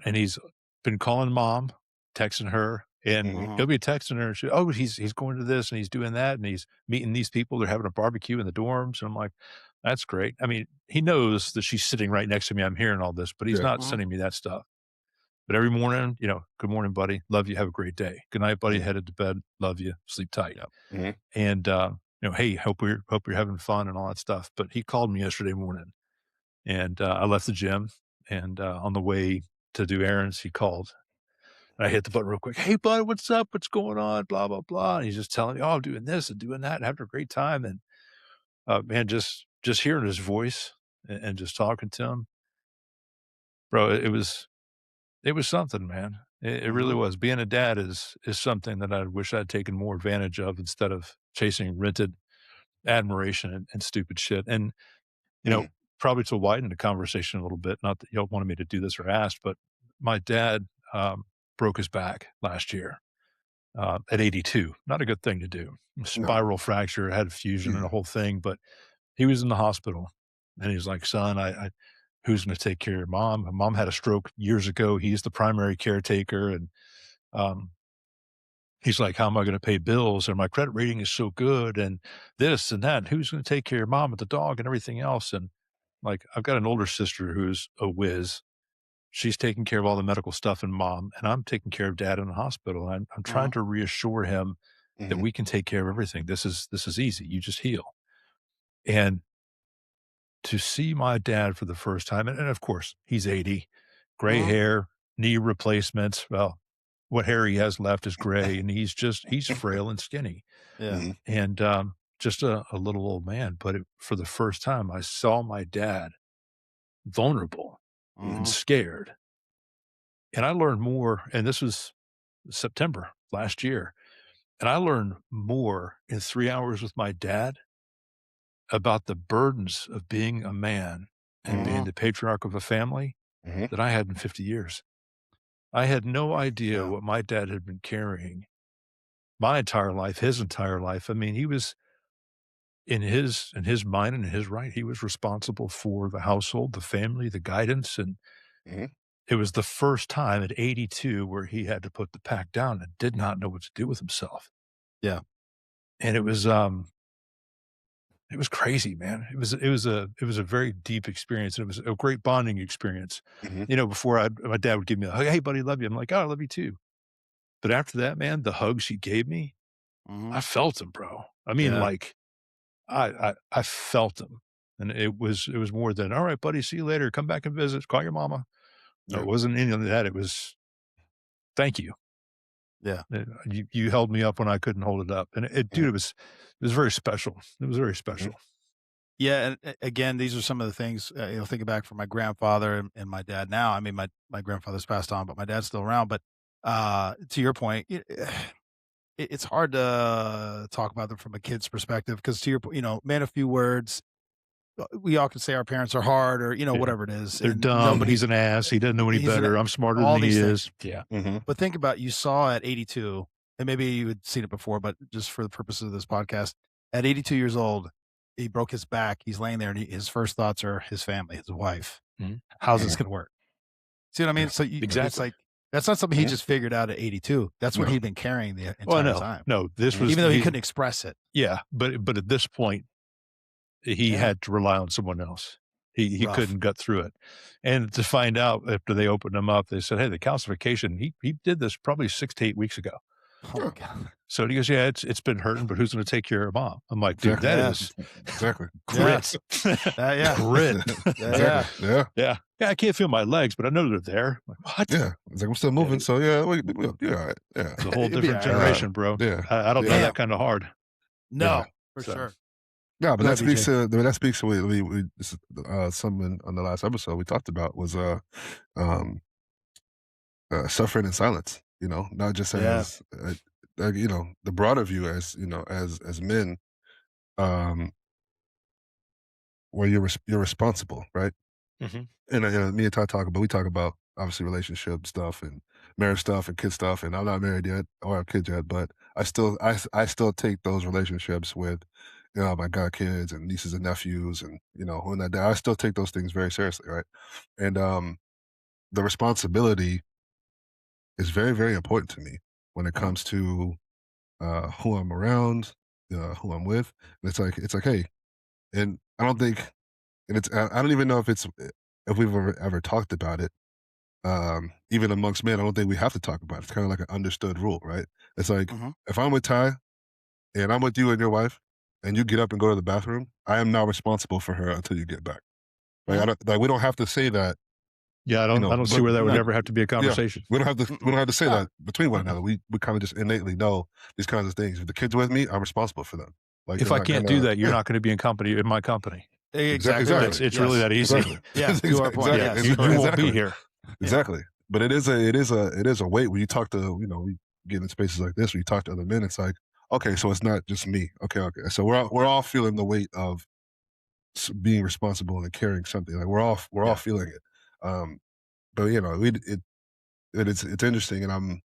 Speaker 2: and he's been calling mom, texting her, and
Speaker 3: Hmm.
Speaker 2: he'll be texting her, and "Oh, he's going to this, and he's doing that, and he's meeting these people, they're having a barbecue in the dorms," and I'm like, "That's great." I mean, he knows that she's sitting right next to me, I'm hearing all this, but he's
Speaker 3: Yeah.
Speaker 2: not
Speaker 1: Mhm.
Speaker 2: sending me that stuff. But every morning, "Good morning, buddy. Love you. Have a great day. Good night, buddy.
Speaker 3: Hmm.
Speaker 2: Headed to bed. Love you. Sleep tight."
Speaker 1: Yep.
Speaker 3: Hmm.
Speaker 2: And, "Hey, hope you're having fun," and all that stuff. But he called me yesterday morning, and, I left the gym, and, on the way to do errands, he called. And I hit the button real quick. "Hey, bud, what's up? What's going on? Blah, blah, blah." And he's just telling me, "Oh, I'm doing this and doing that and having a great time." And, man, just hearing his voice and just talking to him, bro, it was something, man. It really
Speaker 1: Mhm.
Speaker 2: was. Being a dad is something that I wish I'd taken more advantage of instead of chasing rented admiration and stupid shit. And, you know,
Speaker 3: Hmm.
Speaker 2: probably to widen the conversation a little bit, not that y'all wanted me to do this or asked, but my dad, broke his back last year, at 82. Not a good thing to do.
Speaker 3: No.
Speaker 2: Spiral fracture, had a fusion and
Speaker 3: Yeah.
Speaker 2: a whole thing, but he was in the hospital, and he's like, "Son, I who's gonna take care of mom? Mom had a stroke years ago. He's the primary caretaker." And, um, he's like, "How am I gonna pay bills? And my credit rating is so good, and this and that. And who's gonna take care of mom and the dog and everything else?" And, like, I've got an older sister who's a whiz. She's taking care of all the medical stuff and mom, and I'm taking care of dad in the hospital. I'm trying
Speaker 1: Mhm.
Speaker 2: to reassure him that
Speaker 3: Hmm.
Speaker 2: we can take care of everything. This is easy. You just heal. And to see my dad for the first time, and of course, he's 80, gray
Speaker 1: Mhm.
Speaker 2: hair, knee replacements. Well, what hair he has left is gray, and he's frail and skinny,
Speaker 1: Yeah.
Speaker 3: Hmm.
Speaker 2: and, just a little old man. But for the first time, I saw my dad vulnerable and
Speaker 1: Mhm.
Speaker 2: scared, and I learned more, and this was September last year, and I learned more in 3 hours with my dad about the burdens of being a man and being
Speaker 1: Mhm.
Speaker 2: the patriarch of a family
Speaker 3: Hmm.
Speaker 2: that I had in 50 years. I had no idea
Speaker 1: Yeah.
Speaker 2: what my dad had been carrying my entire life, his entire life. I mean, he was in his mind and in his right, he was responsible for the household, the family, the guidance, and
Speaker 3: Hmm.
Speaker 2: it was the first time at 82 where he had to put the pack down and did not know what to do with himself.
Speaker 1: Yeah.
Speaker 2: And it was crazy, man. It was a very deep experience. It was a great bonding experience.
Speaker 3: Hmm.
Speaker 2: Before my dad would give me a hug, "Hey, buddy, love you." I'm like, "Oh, I love you too." But after that, man, the hugs he gave me, I
Speaker 1: Mhm.
Speaker 2: felt him, bro. I mean,
Speaker 1: Yeah.
Speaker 2: like, I felt him, and it was more than, "All right, buddy, see you later. Come back and visit. Call your mama." No,
Speaker 3: Yeah.
Speaker 2: it wasn't any of that. It was, "Thank you.
Speaker 1: Yeah.
Speaker 2: You held me up when I couldn't hold it up." And dude, it was very special. It was very
Speaker 3: Hmm.
Speaker 2: special.
Speaker 1: Yeah, and again, these are some of the things, thinking back from my grandfather and my dad now. I mean, my grandfather's passed on, but my dad's still around. But to your point, it's hard to talk about them from a kid's perspective because to your point, man, a few words. We all can say our parents are hard or
Speaker 2: Yeah.
Speaker 1: whatever it is,
Speaker 2: They're
Speaker 1: and
Speaker 2: dumb.
Speaker 1: nobody
Speaker 2: He's an ass. He doesn't know any
Speaker 1: he's an
Speaker 2: better. I'm smarter than
Speaker 1: all
Speaker 2: he
Speaker 1: these things.
Speaker 2: is. Yeah.
Speaker 3: Hmm.
Speaker 1: But think about you saw at 82, and maybe you had seen it before, but just for the purposes of this podcast, at 82 years old, he broke his back. He's laying there, and his first thoughts are his family, his wife.
Speaker 2: Mhm.
Speaker 1: How's this
Speaker 3: Hmm.
Speaker 1: going to work? See what I mean?
Speaker 3: Yeah.
Speaker 1: So it's
Speaker 2: Exactly.
Speaker 1: like that's not something he
Speaker 3: Hmm.
Speaker 1: just figured out at 82. That's what
Speaker 3: No.
Speaker 1: he'd been carrying the
Speaker 2: Well,
Speaker 1: entire
Speaker 2: no,
Speaker 1: time,
Speaker 2: no, this
Speaker 3: Mhm.
Speaker 2: was
Speaker 1: even though he
Speaker 2: he
Speaker 1: couldn't express it.
Speaker 2: yeah, but at this point, he
Speaker 1: Yeah,
Speaker 2: had to rely on someone else. He
Speaker 1: rough.
Speaker 2: couldn't gut through it. And to find out after they opened him up, they said, "Hey, the calcification, he did this probably 6 to 8 weeks ago."
Speaker 1: Oh my
Speaker 3: Yeah.
Speaker 1: god.
Speaker 2: So he goes, "Yeah, it's been hurting, but who's gonna take care of mom?" I'm like, "Dude,
Speaker 3: Exactly.
Speaker 2: that
Speaker 1: Yeah,
Speaker 2: is
Speaker 3: Exactly.
Speaker 1: yeah,
Speaker 2: grit."
Speaker 1: yeah,
Speaker 2: Grit.
Speaker 1: yeah,
Speaker 3: Exactly.
Speaker 1: yeah.
Speaker 3: Yeah.
Speaker 2: Yeah. Yeah, I can't feel my legs, but I know they're there. I'm like, "What?"
Speaker 3: Yeah. It's like I'm still
Speaker 2: Yeah,
Speaker 3: moving, so yeah, we'll be all right. Yeah.
Speaker 2: it's a whole
Speaker 1: It'd be
Speaker 2: different
Speaker 1: all right. Yeah.
Speaker 3: Uh,
Speaker 2: generation, bro.
Speaker 3: yeah.
Speaker 2: I don't know
Speaker 3: Yeah.
Speaker 1: Damn.
Speaker 2: that kinda hard.
Speaker 3: Yeah.
Speaker 1: No, for
Speaker 2: So
Speaker 1: sure.
Speaker 3: Yeah, but
Speaker 1: Go
Speaker 3: that
Speaker 1: ahead,
Speaker 3: speaks
Speaker 1: BJ.
Speaker 3: to that speaks to we this is, something on the last episode we talked about was um suffering in silence. You know, not just
Speaker 1: Yeah.
Speaker 3: as you know, the broader view as you know as men, um, where you're responsible, right?
Speaker 2: Mhm.
Speaker 3: And me and Ty talk about we talk about obviously relationship stuff and marriage stuff and kid stuff. And I'm not married yet or have kids yet, but I still take those relationships with my godkids and nieces and nephews and when I still take those things very seriously, right? And the responsibility is very very important to me when it comes to who I'm around, who I'm with. And it's like hey, and I don't think and I don't even know if we've ever talked about it. Even amongst men, I don't think we have to talk about it. It's kind of like an understood rule, right? It's like
Speaker 1: Mhm.
Speaker 3: if I'm with Ty and I'm with you and your wife, and you get up and go to the bathroom, I am now responsible for her until you get back. Like,
Speaker 1: Mhm.
Speaker 3: like we don't have to say that,
Speaker 2: Yeah, I don't see
Speaker 3: but
Speaker 2: where that would
Speaker 3: no,
Speaker 2: ever have to be a
Speaker 3: yeah,
Speaker 2: conversation.
Speaker 3: we don't have to. We don't have to say
Speaker 1: No.
Speaker 3: that between one another. We kind of just innately know these kinds of things. If the kid's with me, I'm responsible for them. Like
Speaker 2: If
Speaker 3: they're
Speaker 2: I
Speaker 3: not
Speaker 2: can't do
Speaker 3: gonna.
Speaker 2: that, you're not going to be in my company.
Speaker 1: Exactly right.
Speaker 2: It's really
Speaker 1: Yes.
Speaker 2: that easy.
Speaker 3: Exactly.
Speaker 1: Yeah, to our point,
Speaker 2: Yeah,
Speaker 1: yes.
Speaker 2: you won't
Speaker 3: Exactly.
Speaker 2: be here.
Speaker 3: Exactly. But it is a weight when you talk to, we get in spaces like this where you talk to other men, it's like, okay, so it's not just me. Okay. So we're all feeling the weight of being responsible and carrying something. Like we're all feeling it. But it's interesting, and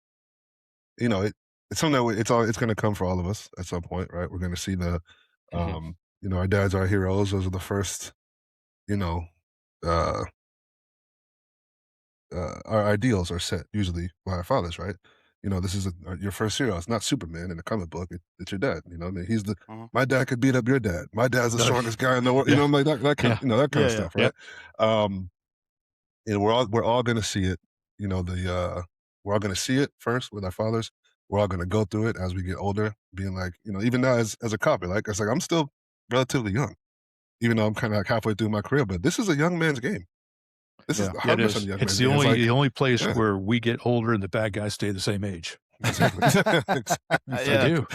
Speaker 3: it's something that it's going to come for all of us at some point, right? We're going to see
Speaker 2: Mhm.
Speaker 3: our dads are heroes. Those are the first, you know, uh, our ideals are set usually by our fathers, right? This is your first hero. It's not Superman in the comic book. It's your dad. I mean,
Speaker 1: Mhm.
Speaker 3: my dad could beat up your dad. My dad's the
Speaker 2: No,
Speaker 3: strongest guy in the world.
Speaker 2: yeah.
Speaker 3: I'm like that kind
Speaker 2: Yeah.
Speaker 3: of, that kind of
Speaker 1: Yeah, yeah.
Speaker 3: stuff, right? Um, and we're all going to see it. We're all going to see it first with our fathers. We're all going to go through it as we get older, being like, even now as a cop, like it's like I'm still relatively young, even though I'm kind of like halfway through my career. But this is a young man's game. This is
Speaker 1: Yeah.
Speaker 3: 100%
Speaker 2: Yeah, it
Speaker 3: a
Speaker 2: is.
Speaker 3: young
Speaker 2: It's
Speaker 3: man's game. It's like,
Speaker 2: the only place
Speaker 3: yeah.
Speaker 2: where we get older and the bad guys stay the same age.
Speaker 3: Exactly.
Speaker 2: They do.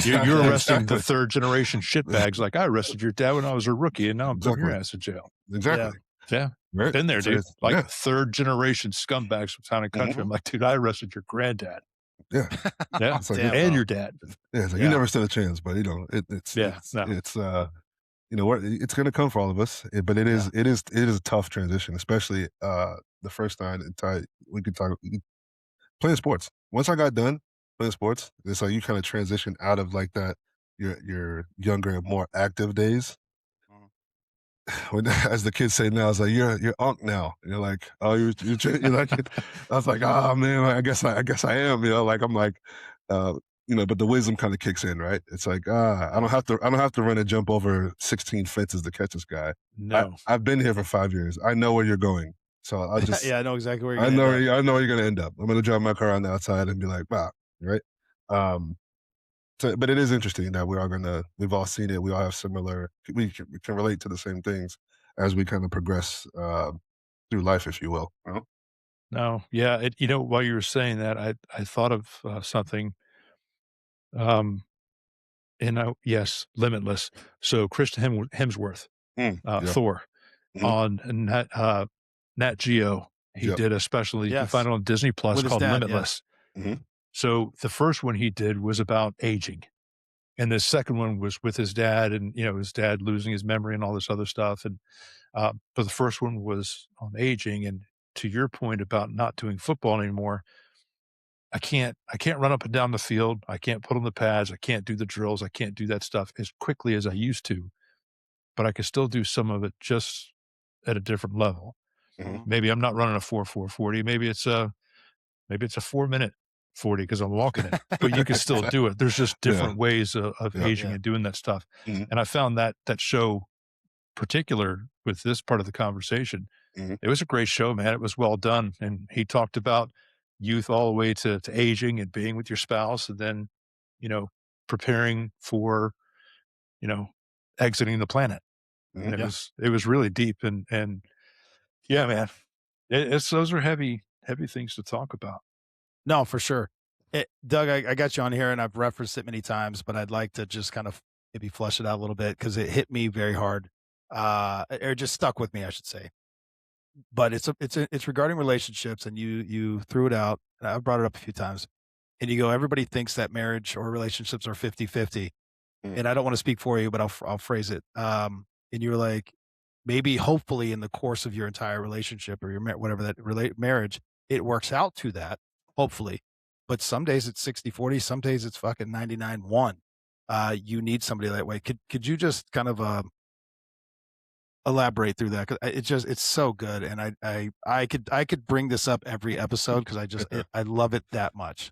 Speaker 2: You're arresting the third generation shitbags like I arrested your dad when I was a rookie and now I'm putting your
Speaker 3: Exactly.
Speaker 2: ass in jail.
Speaker 3: Exactly.
Speaker 2: Yeah.
Speaker 3: Right.
Speaker 2: Been there,
Speaker 3: So
Speaker 2: dude. Like
Speaker 3: yeah.
Speaker 2: third generation scumbags from town and country.
Speaker 3: Mhm.
Speaker 2: I'm like, dude, I arrested your granddad.
Speaker 3: Yeah.
Speaker 2: Yeah.
Speaker 3: It's like,
Speaker 1: Damn,
Speaker 2: And
Speaker 1: bro.
Speaker 2: your dad.
Speaker 3: yeah, it's like you
Speaker 1: Yeah.
Speaker 3: never stood a chance, but
Speaker 2: Yeah. No.
Speaker 3: it's going to come for all of us. But it is a tough transition, especially the first time we could talk playing sports. Once I got done playing sports, it's like you kind of transition out of like that your younger, more active days.
Speaker 1: Mhm.
Speaker 3: When, as the kids say now, it's like you're unk now. And you're like, oh, you're like it. I was like, oh man, I guess I am. Like I'm like, uh, but the wisdom kind of kicks in, right? It's like, I don't have to run and jump over 16 fences to catch this guy.
Speaker 2: No.
Speaker 3: I've been here for 5 years. I know where you're going, so I'll just
Speaker 1: Yeah, I know exactly where you're going to end up.
Speaker 3: I know where you're gonna end up. I'm gonna drive my car on the outside and be like, wow, right? Um, but it is interesting that we've all seen it. We all have similar, we can relate to the same things as we kind of progress through life, if you will.
Speaker 2: No. Yeah. While you were saying that, I thought of something. Um, yes, Limitless. So Christian Hemsworth,
Speaker 3: Yeah.
Speaker 2: Thor,
Speaker 3: Mhm.
Speaker 2: on Nat Geo. He
Speaker 3: Yep.
Speaker 2: did a special. You can
Speaker 1: Yes.
Speaker 2: find it on Disney Plus
Speaker 1: With his
Speaker 2: called
Speaker 1: dad, yeah.
Speaker 2: Limitless.
Speaker 3: Mhm.
Speaker 2: So the first one he did was about aging. And the second one was with his dad and, his dad losing his memory and all this other stuff. And, but the first one was on aging. And to your point about not doing football anymore, I can't run up and down the field. I can't put on the pads. I can't do the drills. I can't do that stuff as quickly as I used to, but I can still do some of it just at a different level.
Speaker 3: Mhm.
Speaker 1: Mhm.
Speaker 2: Maybe I'm not running a 4.40. Maybe it's a 4-minute 40 because I'm walking it, but you can still do it. There's just
Speaker 3: Yeah.
Speaker 2: different ways of
Speaker 3: Yeah.
Speaker 2: aging
Speaker 1: Yeah.
Speaker 2: and doing that stuff.
Speaker 3: Mhm.
Speaker 2: And I found that show particular with this part of the conversation.
Speaker 3: Mhm.
Speaker 2: It was a great show, man. It was well done. And he talked about youth all the way to aging and being with your spouse and then, you know, preparing for, you know, exiting the planet. And
Speaker 3: Mhm.
Speaker 2: it was really deep and yeah, man, those are heavy things to talk about.
Speaker 1: No, for sure. Doug, I got you on here and I've referenced it many times, but I'd like to just kind of maybe flush it out a little bit because it hit me very hard, or just stuck with me, I should say. But it's regarding relationships, and you threw it out, and I've brought it up a few times, and you go, everybody thinks that marriage or relationships are 50-50,
Speaker 3: Mm.
Speaker 1: and I don't want to speak for you, but I'll phrase it. And you were like, maybe hopefully in the course of your entire relationship or your whatever that marriage, it works out to that, hopefully. But some days it's 60-40, some days it's fucking 99-1. You need somebody that way. Could you just kind of elaborate through that? 'Cause it's so good, and I could bring this up every episode because I love it that much.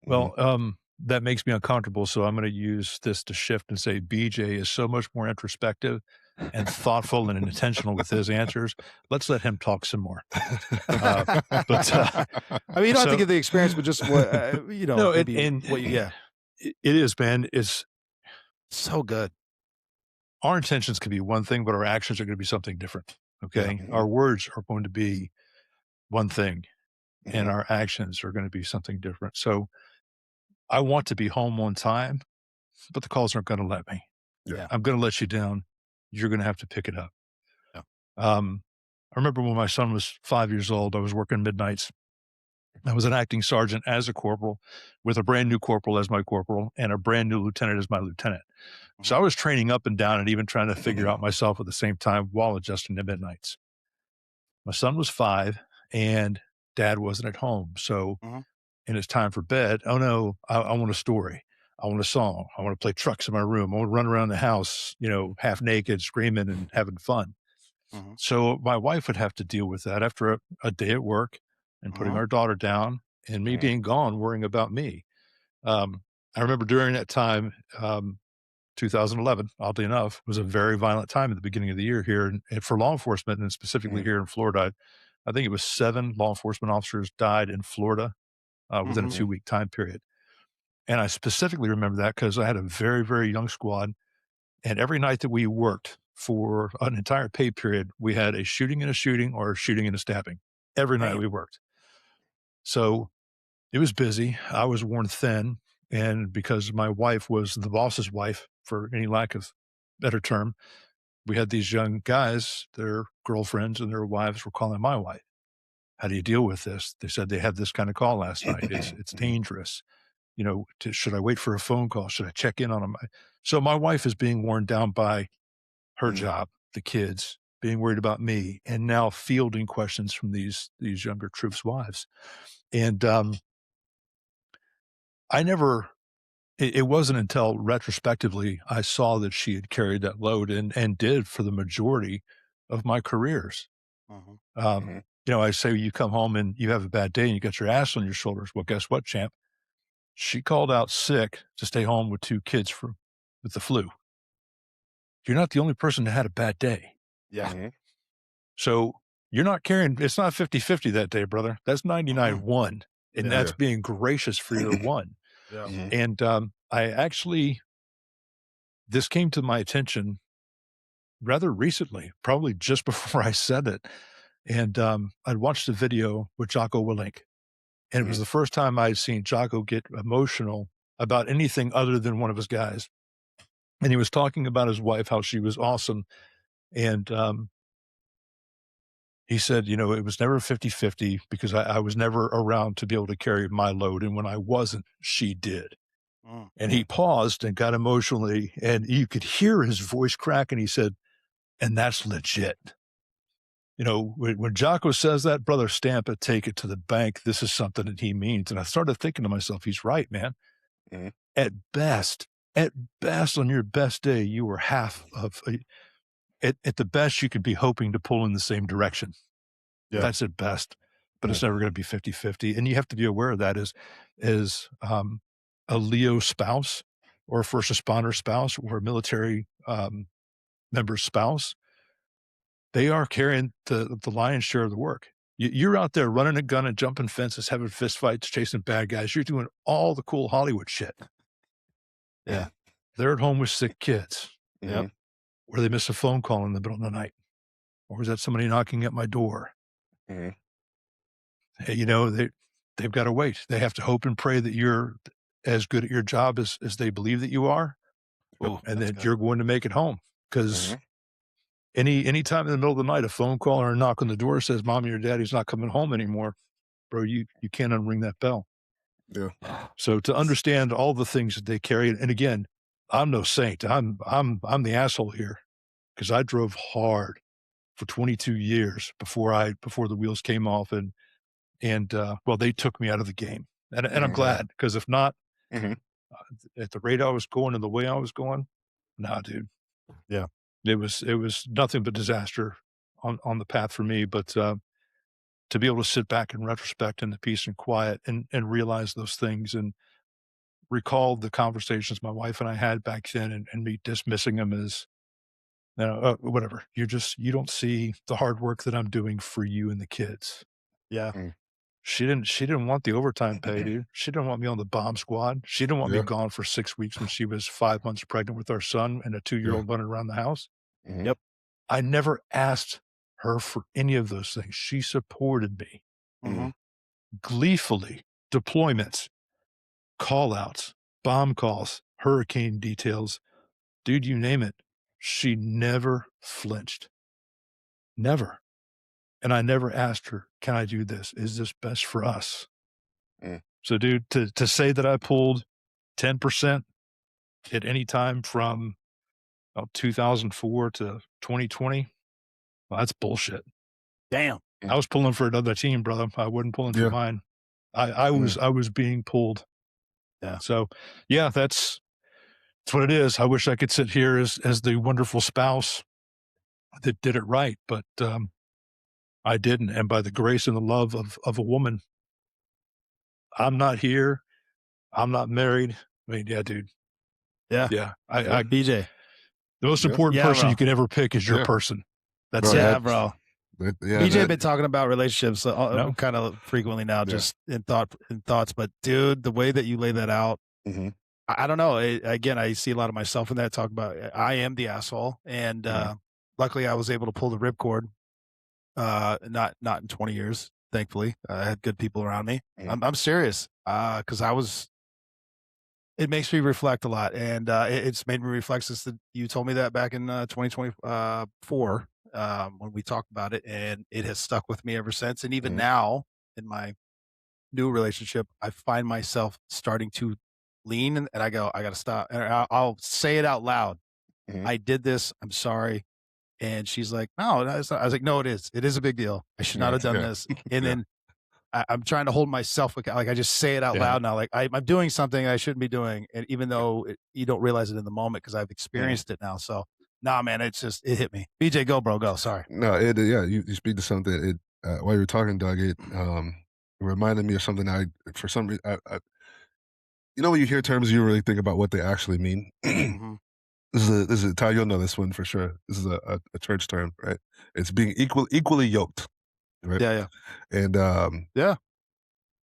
Speaker 2: Well, that makes me uncomfortable, so I'm going to use this to shift and say BJ is so much more introspective and thoughtful and intentional with his answers. Let's let him talk some more.
Speaker 1: I mean, you don't have to give the experience, but just what
Speaker 2: no,
Speaker 1: maybe
Speaker 2: what
Speaker 1: you, yeah,
Speaker 2: it is, man. It's
Speaker 1: so good.
Speaker 2: our intentions can be one thing, but our actions are going to be something different. Okay,
Speaker 3: Yeah.
Speaker 2: our words are going to be one thing, and
Speaker 3: Mhm.
Speaker 2: our actions are going to be something different. So I want to be home on time, but the calls aren't going to let me.
Speaker 1: Yeah.
Speaker 2: I'm going to let you down. You're going to have to pick it up.
Speaker 1: Yeah.
Speaker 2: I remember when my son was 5 years old, I was working midnights. I was an acting sergeant as a corporal with a brand new corporal as my corporal and a brand new lieutenant as my lieutenant. So I was training up and down and even trying to figure out myself at the same time while adjusting to midnights. My son was 5 and dad wasn't at home. So,
Speaker 1: Mhm.
Speaker 2: and it's time for bed. Oh no, I want a story. I want a song. I want to play trucks in my room. I want to run around the house, half naked, screaming and having fun.
Speaker 1: Mhm.
Speaker 2: So my wife would have to deal with that after a day at work and putting
Speaker 1: Mhm.
Speaker 2: our daughter down and me being gone, worrying about me. Um, I remember during that time, 2011, oddly enough, was a very violent time at the beginning of the year here and for law enforcement and specifically here in Florida. I think it was 7 law enforcement officers died in Florida within a
Speaker 1: Mhm.
Speaker 2: 2-week time period. And I specifically remember that because I had a very, very young squad. And every night that we worked for an entire pay period, we had a shooting and a shooting or a shooting and a stabbing every night
Speaker 1: Damn.
Speaker 2: we worked. So it was busy. I was worn thin. And because my wife was the boss's wife, for any lack of better term, we had these young guys, their girlfriends and their wives were calling my wife. How do you deal with this? They said they had this kind of call last night. It's dangerous. Should I wait for a phone call? Should I check in on them? So my wife is being worn down by her job, the kids, being worried about me, and now fielding questions from these younger troops' wives. And I never. It wasn't until retrospectively I saw that she had carried that load and did for the majority of my careers.
Speaker 1: Mhm.
Speaker 2: I say you come home and you have a bad day and you got your ass on your shoulders. Well, guess what, champ? She called out sick to stay home with 2 kids with the flu. You're not the only person that had a bad day.
Speaker 1: Yeah.
Speaker 2: So you're not carrying, it's not 50-50 that day, brother. That's 99-1. And
Speaker 1: Yeah.
Speaker 2: that's being gracious for your one.
Speaker 1: Yeah.
Speaker 2: And this came to my attention rather recently, probably just before I said it. And I'd watched a video with Jocko Willink. And it was the first time I'd seen Jocko get emotional about anything other than one of his guys. And he was talking about his wife, how she was awesome. And he said, it was never 50-50 because I was never around to be able to carry my load. And when I wasn't, she did. And he paused and got emotionally, and you could hear his voice crack. And he said, and that's legit. When Jocko says that, brother, stamp it, take it to the bank. This is something that he means. And I started thinking to myself, he's right, man. At best, on your best day, you were half of at the best, you could be hoping to pull in the same direction.
Speaker 1: Yeah.
Speaker 2: That's at best, but it's never going to be 50-50. And you have to be aware of that as a Leo spouse or a first responder spouse or a military member's spouse. They are carrying the lion's share of the work. You're out there running a gun and jumping fences, having fist fights, chasing bad guys. You're doing all the cool Hollywood shit.
Speaker 1: Yeah.
Speaker 2: They're at home with sick kids.
Speaker 1: Yep.
Speaker 2: Or they miss a phone call in the middle of the night. Or is that somebody knocking at my door? Hey, they've got to wait. They have to hope and pray that you're as good at your job as they believe that you are.
Speaker 1: Ooh,
Speaker 2: and
Speaker 1: that's
Speaker 2: then
Speaker 1: good.
Speaker 2: you're going to make it home. Because any time in the middle of the night, a phone call or a knock on the door says, "Mommy or Daddy's not coming home anymore," bro, you can't unring that bell.
Speaker 3: Yeah.
Speaker 2: So to understand all the things that they carry, and again, I'm no saint. I'm the asshole here because I drove hard for 22 years before the wheels came off, and well, they took me out of the game, and I'm glad, because if not,
Speaker 3: Mhm.
Speaker 2: at the rate I was going and the way I was going, nah, dude.
Speaker 1: Yeah.
Speaker 2: It was nothing but disaster on the path for me. But to be able to sit back in retrospect in the peace and quiet and realize those things and recall the conversations my wife and I had back then, and me dismissing them as, whatever. You don't see the hard work that I'm doing for you and the kids.
Speaker 1: Yeah.
Speaker 2: She didn't want the overtime pay, dude. She didn't want me on the bomb squad. She didn't want me
Speaker 3: Yeah.
Speaker 2: gone for 6 weeks when she was 5 months pregnant with our son and a 2-year-old running around the house.
Speaker 3: Mhm.
Speaker 1: Yep.
Speaker 2: I never asked her for any of those things. She supported me
Speaker 1: Mhm.
Speaker 2: gleefully. Deployments, call outs, bomb calls, hurricane details, dude, you name it. She never flinched. Never. And I never asked her, "Can I do this? Is this best for us?"
Speaker 3: Mm.
Speaker 2: So, dude, to say that I pulled 10% at any time from 2004 to 2020, well, that's bullshit.
Speaker 1: Damn.
Speaker 2: I was pulling for another team, brother. I wasn't pulling for
Speaker 3: Yeah.
Speaker 2: mine. I was being pulled.
Speaker 1: Yeah.
Speaker 2: So, yeah, that's what it is. I wish I could sit here as the wonderful spouse that did it right, but I didn't. And by the grace and the love of a woman, I'm not here. I'm not married. I mean, yeah, dude.
Speaker 1: Yeah.
Speaker 2: Yeah.
Speaker 3: Yeah.
Speaker 1: BJ.
Speaker 2: The most
Speaker 3: Yeah.
Speaker 2: important
Speaker 1: Yeah,
Speaker 2: person
Speaker 1: bro.
Speaker 2: you can ever pick is your
Speaker 3: Yeah.
Speaker 2: person. That's
Speaker 3: Bro,
Speaker 2: it.
Speaker 1: Yeah, bro.
Speaker 3: Yeah,
Speaker 1: BJ been talking about relationships
Speaker 2: No.
Speaker 1: kind of frequently now,
Speaker 3: Yeah.
Speaker 1: just in thoughts. But dude, the way that you lay that out,
Speaker 3: Mhm.
Speaker 1: I don't know. Again, I see a lot of myself in that. Talk about I am the asshole, and luckily I was able to pull the ripcord. Not in 20 years, thankfully. I had good people around me. I'm serious, because it makes me reflect a lot, and it's made me reflect since you told me that back in 2024 when we talked about it, and it has stuck with me ever since. And even now in my new relationship, I find myself starting to lean, and I go, I got to stop, and I'll say it out loud. I did this. I'm sorry. And she's like, no, it's not. I was like, no, it is. It is a big deal. I should not have done this. And then I'm trying to hold myself like I just say it out loud now. Like I'm doing something I shouldn't be doing, and even though you don't realize it in the moment because I've experienced it now. So, nah, man, it hit me. BJ, go, bro, go. Sorry.
Speaker 3: No, you speak to something. While you were talking, Doug, it reminded me of something for some reason, you know, when you hear terms, you really think about what they actually mean.
Speaker 1: Mhm.
Speaker 3: This is Ty. You'll know this one for sure. This is a church term, right? It's being equally yoked, right?
Speaker 1: Yeah,
Speaker 3: And
Speaker 1: yeah.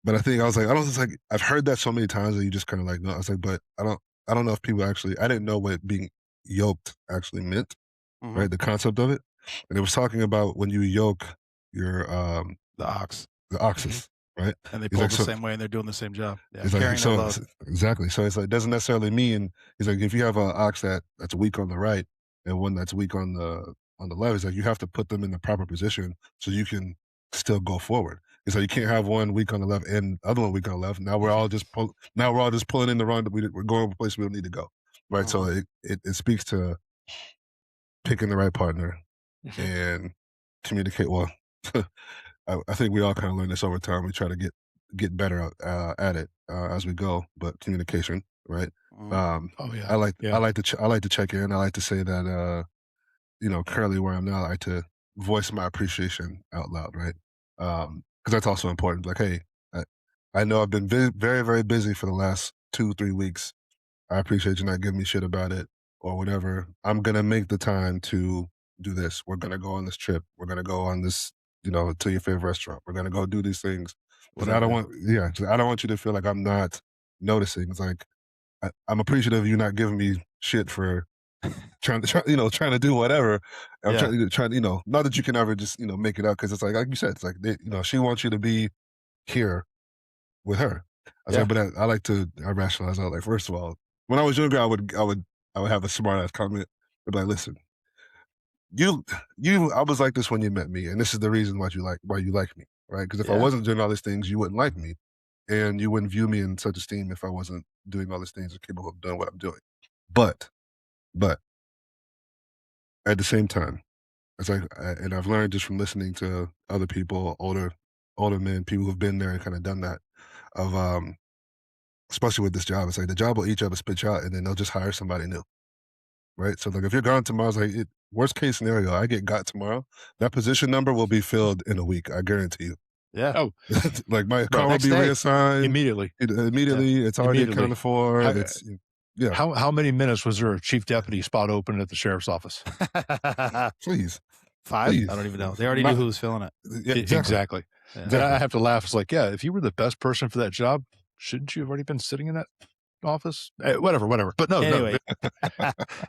Speaker 3: but I think I was like, it's like I've heard that so many times that you just kind of like, no. I was like, but I don't know if people actually. I didn't know what being yoked actually meant,
Speaker 1: Mhm.
Speaker 3: right? The concept of it, and it was talking about when you yoke your
Speaker 1: The ox,
Speaker 3: the oxes, right?
Speaker 1: and they
Speaker 3: He's
Speaker 1: pull
Speaker 3: like,
Speaker 1: the
Speaker 3: so
Speaker 1: same way, and they're doing the same job. Yeah,
Speaker 3: it's like
Speaker 1: carrying their load.
Speaker 3: exactly. So it's like it doesn't necessarily mean he's like if you have an ox that's weak on the right and one that's weak on the left, it's like you have to put them in the proper position so you can still go forward. It's like you can't have one weak on the left and the other one weak on the left. Now we're all just pulling in the wrong. We're going to a place we don't need to go, right? So it speaks to picking the right partner and communicate well. I think we all kind of learn this over time. We try to get better at it as we go, but communication, right?
Speaker 1: Mhm.
Speaker 2: Oh, yeah.
Speaker 3: I like
Speaker 2: Yeah.
Speaker 3: I like to check in. I like to say that currently where I'm now, I like to voice my appreciation out loud, right? Because that's also important. Like, hey, I know I've been very very busy for the last 2-3 weeks. I appreciate you not giving me shit about it or whatever. I'm gonna make the time to do this. We're gonna go on this trip. We're gonna go on this, to your favorite restaurant. We're gonna go do these things. But I don't want, 'cause I don't want you to feel like I'm not noticing. It's like I'm appreciative of you not giving me shit for trying to do whatever. I'm trying, not that you can ever just make it up because it's like you said, it's like she wants you to be here with her. I was like, but I like to rationalize out like first of all, when I was younger, I would I would have a smart ass comment. I'd be like, listen, you, I was like this when you met me, and this is the reason why you like me, right? Because if I
Speaker 1: Yeah.
Speaker 3: wasn't doing all these things, you wouldn't like me, and you wouldn't view me in such esteem if I wasn't doing all these things and capable of doing what I'm doing. But, but at the same time, it's like, and I've learned just from listening to other people, older men, people who've been there and kind of done that, of especially with this job, it's like the job will each other spit you out, and then they'll just hire somebody new, right? So like if you're gone tomorrow, it's like worst case scenario, I get got tomorrow, that position number will be filled in a week. I guarantee you.
Speaker 1: Yeah.
Speaker 2: Oh,
Speaker 3: Like my
Speaker 2: Bro,
Speaker 3: car will
Speaker 1: next
Speaker 3: be
Speaker 1: day.
Speaker 3: reassigned
Speaker 2: immediately.
Speaker 3: immediately. It's already
Speaker 2: Immediately.
Speaker 3: accounted for.
Speaker 2: How-
Speaker 3: It's yeah.
Speaker 2: How many minutes was there a chief deputy spot open at the sheriff's office?
Speaker 3: Please.
Speaker 1: 5?
Speaker 3: Please.
Speaker 1: I don't even know. They already knew who was filling it.
Speaker 3: Yeah,
Speaker 2: Exactly.
Speaker 1: Yeah.
Speaker 2: And I have to laugh. It's like, yeah, if you were the best person for that job, shouldn't you have already been sitting in that office? Whatever. But no,
Speaker 1: Anyway.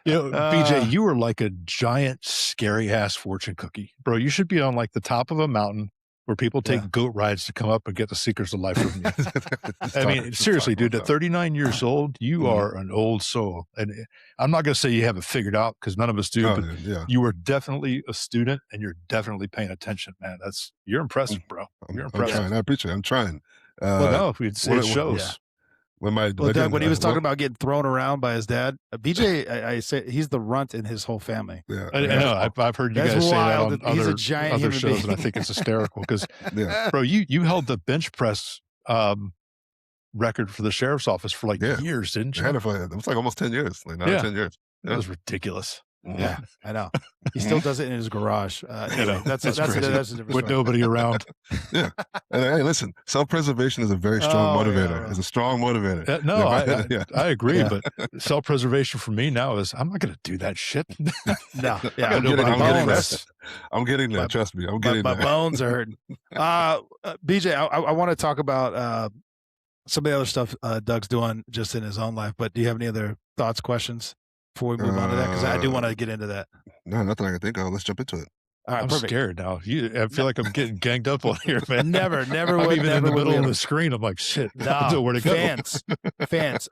Speaker 2: BJ, you were like a giant, scary ass fortune cookie, bro. You should be on like the top of a mountain where people take goat rides to come up and get the secrets of life from you. I mean, seriously, dude, at 39 years old, you are an old soul. And I'm not going to say you have it figured out because none of us do, but you are definitely a student and you're definitely paying attention, man. You're impressive, bro. You're impressive.
Speaker 3: I'm trying. I appreciate it. I'm trying.
Speaker 2: Well, no, it shows.
Speaker 1: Doug, when he was talking about getting thrown around by his dad, BJ, I say he's the runt in his whole family.
Speaker 3: Yeah,
Speaker 2: I know. I've heard you
Speaker 1: That's
Speaker 2: guys say that
Speaker 1: wild.
Speaker 2: on
Speaker 1: He's a
Speaker 2: other
Speaker 1: giant human
Speaker 2: shows,
Speaker 1: being.
Speaker 2: and I think it's hysterical because, bro, you held the bench press record for the sheriff's office for like years, didn't you?
Speaker 3: It was like almost 10 years, like 9 or 10 years.
Speaker 2: That was ridiculous.
Speaker 1: Yeah, I know. He still does it in his garage. Anyway, that's a different
Speaker 2: with nobody around.
Speaker 3: Yeah. And hey, listen, self-preservation is a very strong motivator. It's a strong motivator.
Speaker 2: No, I agree. But self-preservation for me now is I'm not going to do that shit.
Speaker 1: No,
Speaker 3: I'm getting there. Trust me, I'm getting there.
Speaker 1: My bones are hurting. BJ, I want to talk about some of the other stuff Doug's doing just in his own life. But do you have any other thoughts, questions before we move on to that? Because I do want to get into that.
Speaker 3: No, nothing I can think of. Let's jump into it.
Speaker 1: All right,
Speaker 2: I'm scared now. I feel like I'm getting ganged up on here, man.
Speaker 1: Never
Speaker 2: I'm
Speaker 1: would.
Speaker 2: Even in the middle of the screen, I'm like, shit.
Speaker 1: No,
Speaker 2: I don't know where to go.
Speaker 1: Fans.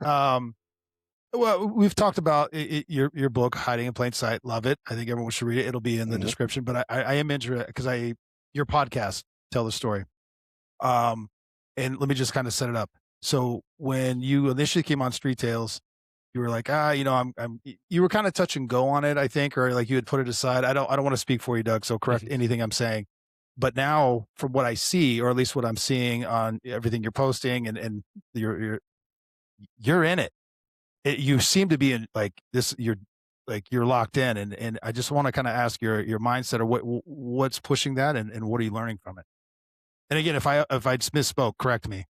Speaker 1: Well, we've talked about your book, Hiding in Plain Sight. Love it. I think everyone should read it. It'll be in the description. But I am interested because your podcast, Tell the Story. And let me just kind of set it up. So when you initially came on Street Tales, you were like, you were kind of touch and go on it, I think, or like you had put it aside. I don't want to speak for you, Doug, so correct anything I'm saying. But now from what I see, or at least what I'm seeing on everything you're posting and you're in it. You seem to be in like this, you're locked in. And I just want to kind of ask your mindset or what's pushing that and what are you learning from it? And again, if I misspoke, correct me.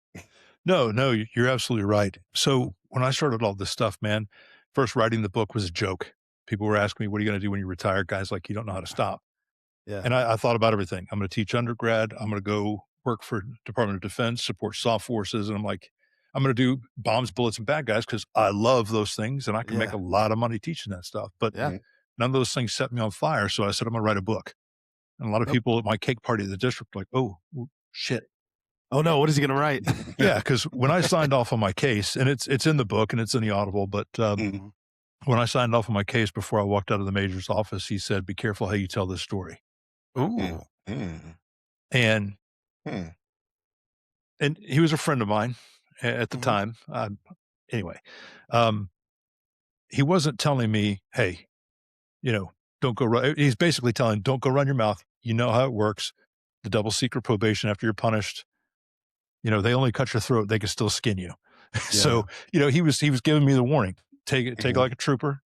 Speaker 2: No, you're absolutely right. So when I started all this stuff, man, first writing the book was a joke. People were asking me, what are you going to do when you retire? Guys, like, you don't know how to stop.
Speaker 1: Yeah.
Speaker 2: And I thought about everything. I'm going to teach undergrad. I'm going to go work for Department of Defense, support soft forces. And I'm like, I'm going to do bombs, bullets, and bad guys because I love those things and I can make a lot of money teaching that stuff. But none of those things set me on fire. So I said, I'm going to write a book. And a lot of people at my cake party at the district were like, oh, shit.
Speaker 1: Oh no, what is he going to write?
Speaker 2: Yeah, because when I signed off on my case, and it's in the book and it's in the Audible, but when I signed off on my case before I walked out of the major's office, he said, be careful how you tell this story.
Speaker 1: Ooh.
Speaker 2: And he was a friend of mine at the time. Anyway, he wasn't telling me, hey, don't go run. He's basically telling, don't go run your mouth. You know how it works. The double secret probation after you're punished. They only cut your throat. They can still skin you. Yeah. So, he was giving me the warning, take it like a trooper,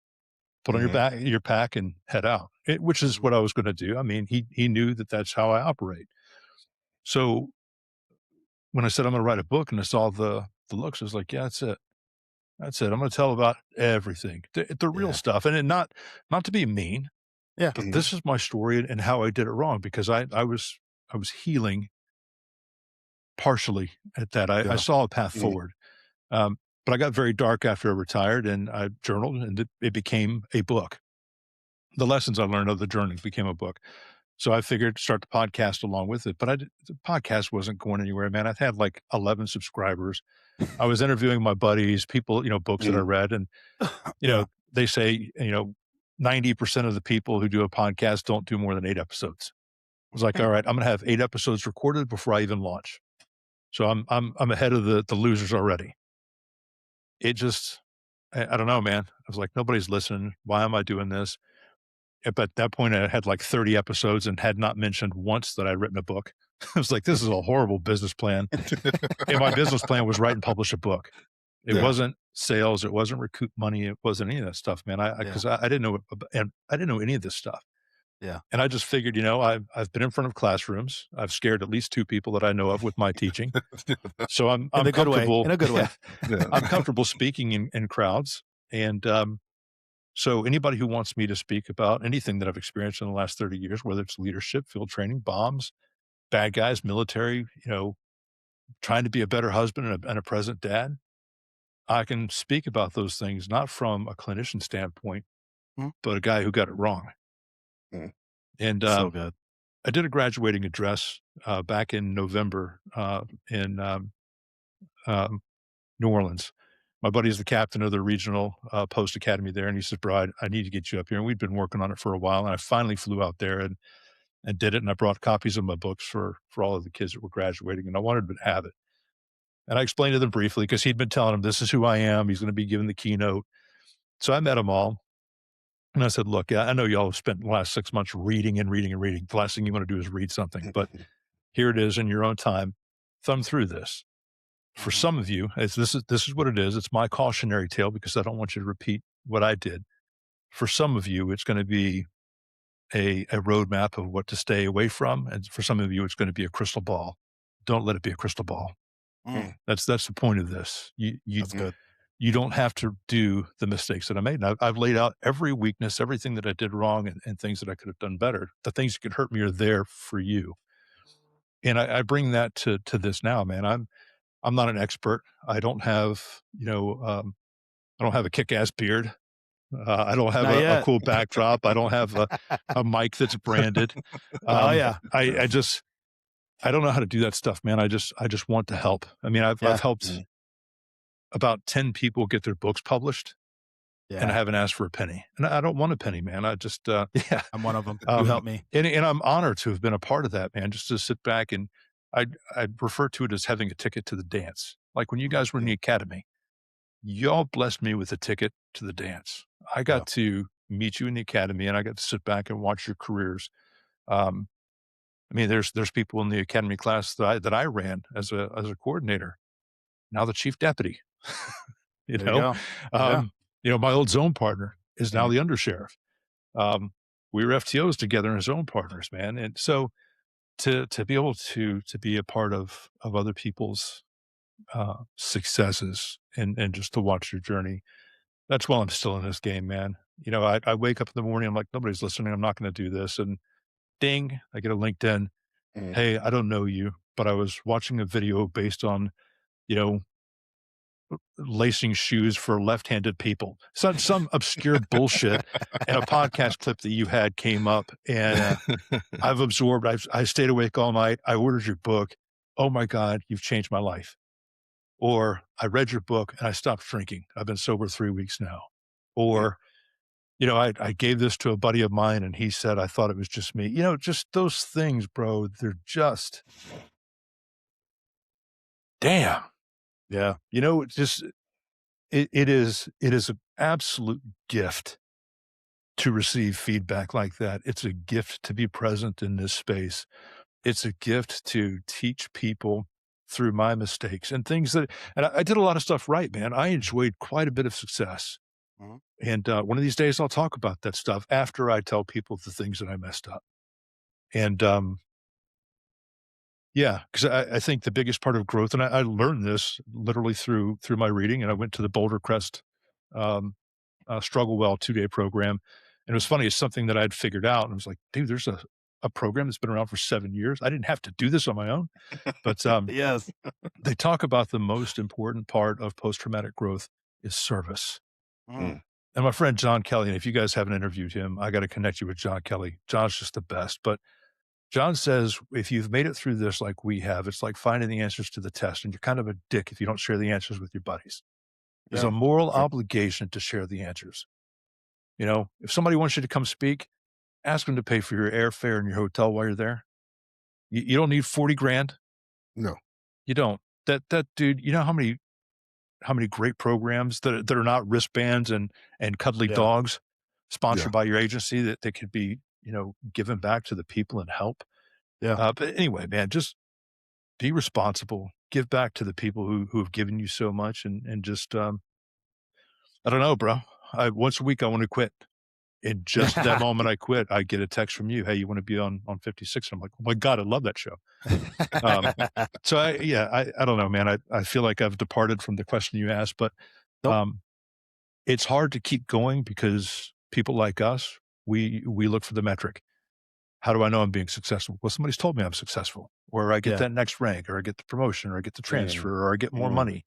Speaker 2: put on your pack and head out, which is what I was going to do. I mean, he knew that that's how I operate. So when I said, I'm going to write a book and I saw the looks, I was like, yeah, that's it. That's it. I'm going to tell about everything, the real stuff. And not to be mean. Yeah. But this is my story and how I did it wrong because I was healing partially at that. I saw a path forward. But I got very dark after I retired and I journaled and it became a book. The lessons I learned of the journaling became a book. So I figured start the podcast along with it, but the podcast wasn't going anywhere, man. I've had like 11 subscribers. I was interviewing my buddies, people, books that I read and, they say, 90% of the people who do a podcast don't do more than 8 episodes. I was like, all right, I'm going to have 8 episodes recorded before I even launch. So I'm ahead of the losers already. It just, I don't know, man. I was like, nobody's listening. Why am I doing this? But at that point, I had like 30 episodes and had not mentioned once that I'd written a book. I was like, this is a horrible business plan. And my business plan was write and publish a book. It wasn't sales. It wasn't recoup money. It wasn't any of that stuff, man. Because I didn't know, and I didn't know any of this stuff.
Speaker 1: Yeah.
Speaker 2: And I just figured, I've been in front of classrooms. I've scared at least 2 people that I know of with my teaching. So I'm comfortable.
Speaker 1: In a good way.
Speaker 2: I'm comfortable speaking in crowds. And so anybody who wants me to speak about anything that I've experienced in the last 30 years, whether it's leadership, field training, bombs, bad guys, military, trying to be a better husband and a present dad, I can speak about those things, not from a clinician standpoint, but a guy who got it wrong. And
Speaker 1: so good.
Speaker 2: I did a graduating address back in November in New Orleans. My buddy's the captain of the regional post academy there. And he said, bro, I need to get you up here. And we'd been working on it for a while. And I finally flew out there and did it. And I brought copies of my books for all of the kids that were graduating. And I wanted them to have it. And I explained to them briefly because he'd been telling them, this is who I am. He's going to be giving the keynote. So I met them all. And I said, look, I know y'all have spent the last 6 months reading and reading and reading. The last thing you want to do is read something. But here it is in your own time. Thumb through this. For some of you, this is what it is. It's my cautionary tale because I don't want you to repeat what I did. For some of you, it's going to be a roadmap of what to stay away from. And for some of you, it's going to be a crystal ball. Don't let it be a crystal ball. That's the point of this.
Speaker 1: That's good.
Speaker 2: You don't have to do the mistakes that I made. And I've laid out every weakness, everything that I did wrong and things that I could have done better. The things that could hurt me are there for you. And I bring that to this now, man. I'm not an expert. I don't have, I don't have a kick-ass beard. I don't have a cool backdrop. I don't have a mic that's branded. I don't know how to do that stuff, man. I just want to help. I mean, I've helped about 10 people get their books published and I haven't asked for a penny. And I don't want a penny, man. I just,
Speaker 1: I'm one of them. You help me.
Speaker 2: And I'm honored to have been a part of that, man, just to sit back and I'd refer to it as having a ticket to the dance. Like when you guys were in the academy, y'all blessed me with a ticket to the dance. I got to meet you in the academy and I got to sit back and watch your careers. I mean, there's people in the academy class that I ran as a coordinator. Now the chief deputy, my old zone partner is now the undersheriff. We were FTOs together as zone partners, man. And so to be able to be a part of other people's successes and just to watch your journey, that's why I'm still in this game, man. I wake up in the morning, I'm like, nobody's listening. I'm not going to do this. And ding, I get a LinkedIn. Hey, I don't know you, but I was watching a video based on, lacing shoes for left-handed people. Some obscure bullshit. And a podcast clip that you had came up and I've absorbed, I stayed awake all night. I ordered your book. Oh my God, you've changed my life. Or I read your book and I stopped drinking. I've been sober 3 weeks now. Or, I gave this to a buddy of mine and he said, I thought it was just me. Just those things, bro, they're just, damn.
Speaker 1: Yeah.
Speaker 2: It is an absolute gift to receive feedback like that. It's a gift to be present in this space. It's a gift to teach people through my mistakes and things and I did a lot of stuff right, man. I enjoyed quite a bit of success. And one of these days I'll talk about that stuff after I tell people the things that I messed up. And because I think the biggest part of growth, and I learned this literally through my reading, and I went to the Boulder Crest Struggle Well 2-day program. And it was funny, it's something that I'd figured out. And I was like, dude, there's a program that's been around for 7 years. I didn't have to do this on my own. But
Speaker 1: yes,
Speaker 2: they talk about the most important part of post-traumatic growth is service. And my friend John Kelly, and if you guys haven't interviewed him, I got to connect you with John Kelly. John's just the best. But John says, if you've made it through this like we have, it's like finding the answers to the test, and you're kind of a dick if you don't share the answers with your buddies. There's a moral obligation to share the answers. You know, if somebody wants you to come speak, ask them to pay for your airfare and your hotel while you're there. You don't need 40 grand.
Speaker 3: No.
Speaker 2: You don't. That dude, you know how many great programs that are not wristbands and cuddly
Speaker 1: Yeah.
Speaker 2: dogs sponsored
Speaker 3: Yeah.
Speaker 2: by your agency that could be, you know, given back to the people and help.
Speaker 1: Yeah.
Speaker 2: But anyway, man, just be responsible, give back to the people who have given you so much and just, I don't know, bro. Once a week, I want to quit. And just that moment I quit, I get a text from you. Hey, you want to be on 56? I'm like, oh my God, I love that show. So I don't know, man. I feel like I've departed from the question you asked, but
Speaker 1: Nope.
Speaker 2: it's hard to keep going because people like us, we look for the metric. How do I know I'm being successful? Well, somebody's told me I'm successful, or I get
Speaker 1: Yeah.
Speaker 2: that next rank, or I get the promotion, or I get the transfer, or I get more
Speaker 3: Mm.
Speaker 2: money.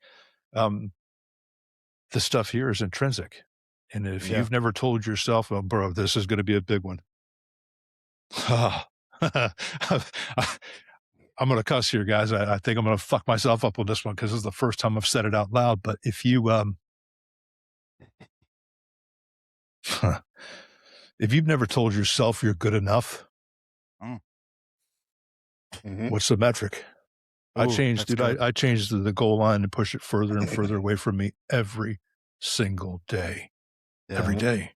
Speaker 2: The stuff here is intrinsic. And if
Speaker 1: Yeah.
Speaker 2: you've never told yourself, oh, bro, this is going to be a big one. I'm going to cuss here, guys. I think I'm going to fuck myself up on this one because this is the first time I've said it out loud. But if you, if you've never told yourself you're good enough,
Speaker 3: Mhm.
Speaker 2: what's the metric? I
Speaker 1: Ooh,
Speaker 2: changed,
Speaker 1: that's
Speaker 2: dude.
Speaker 1: good.
Speaker 2: I changed the goal line and push it further and further away from me every single day.
Speaker 1: Yeah.
Speaker 2: Every day.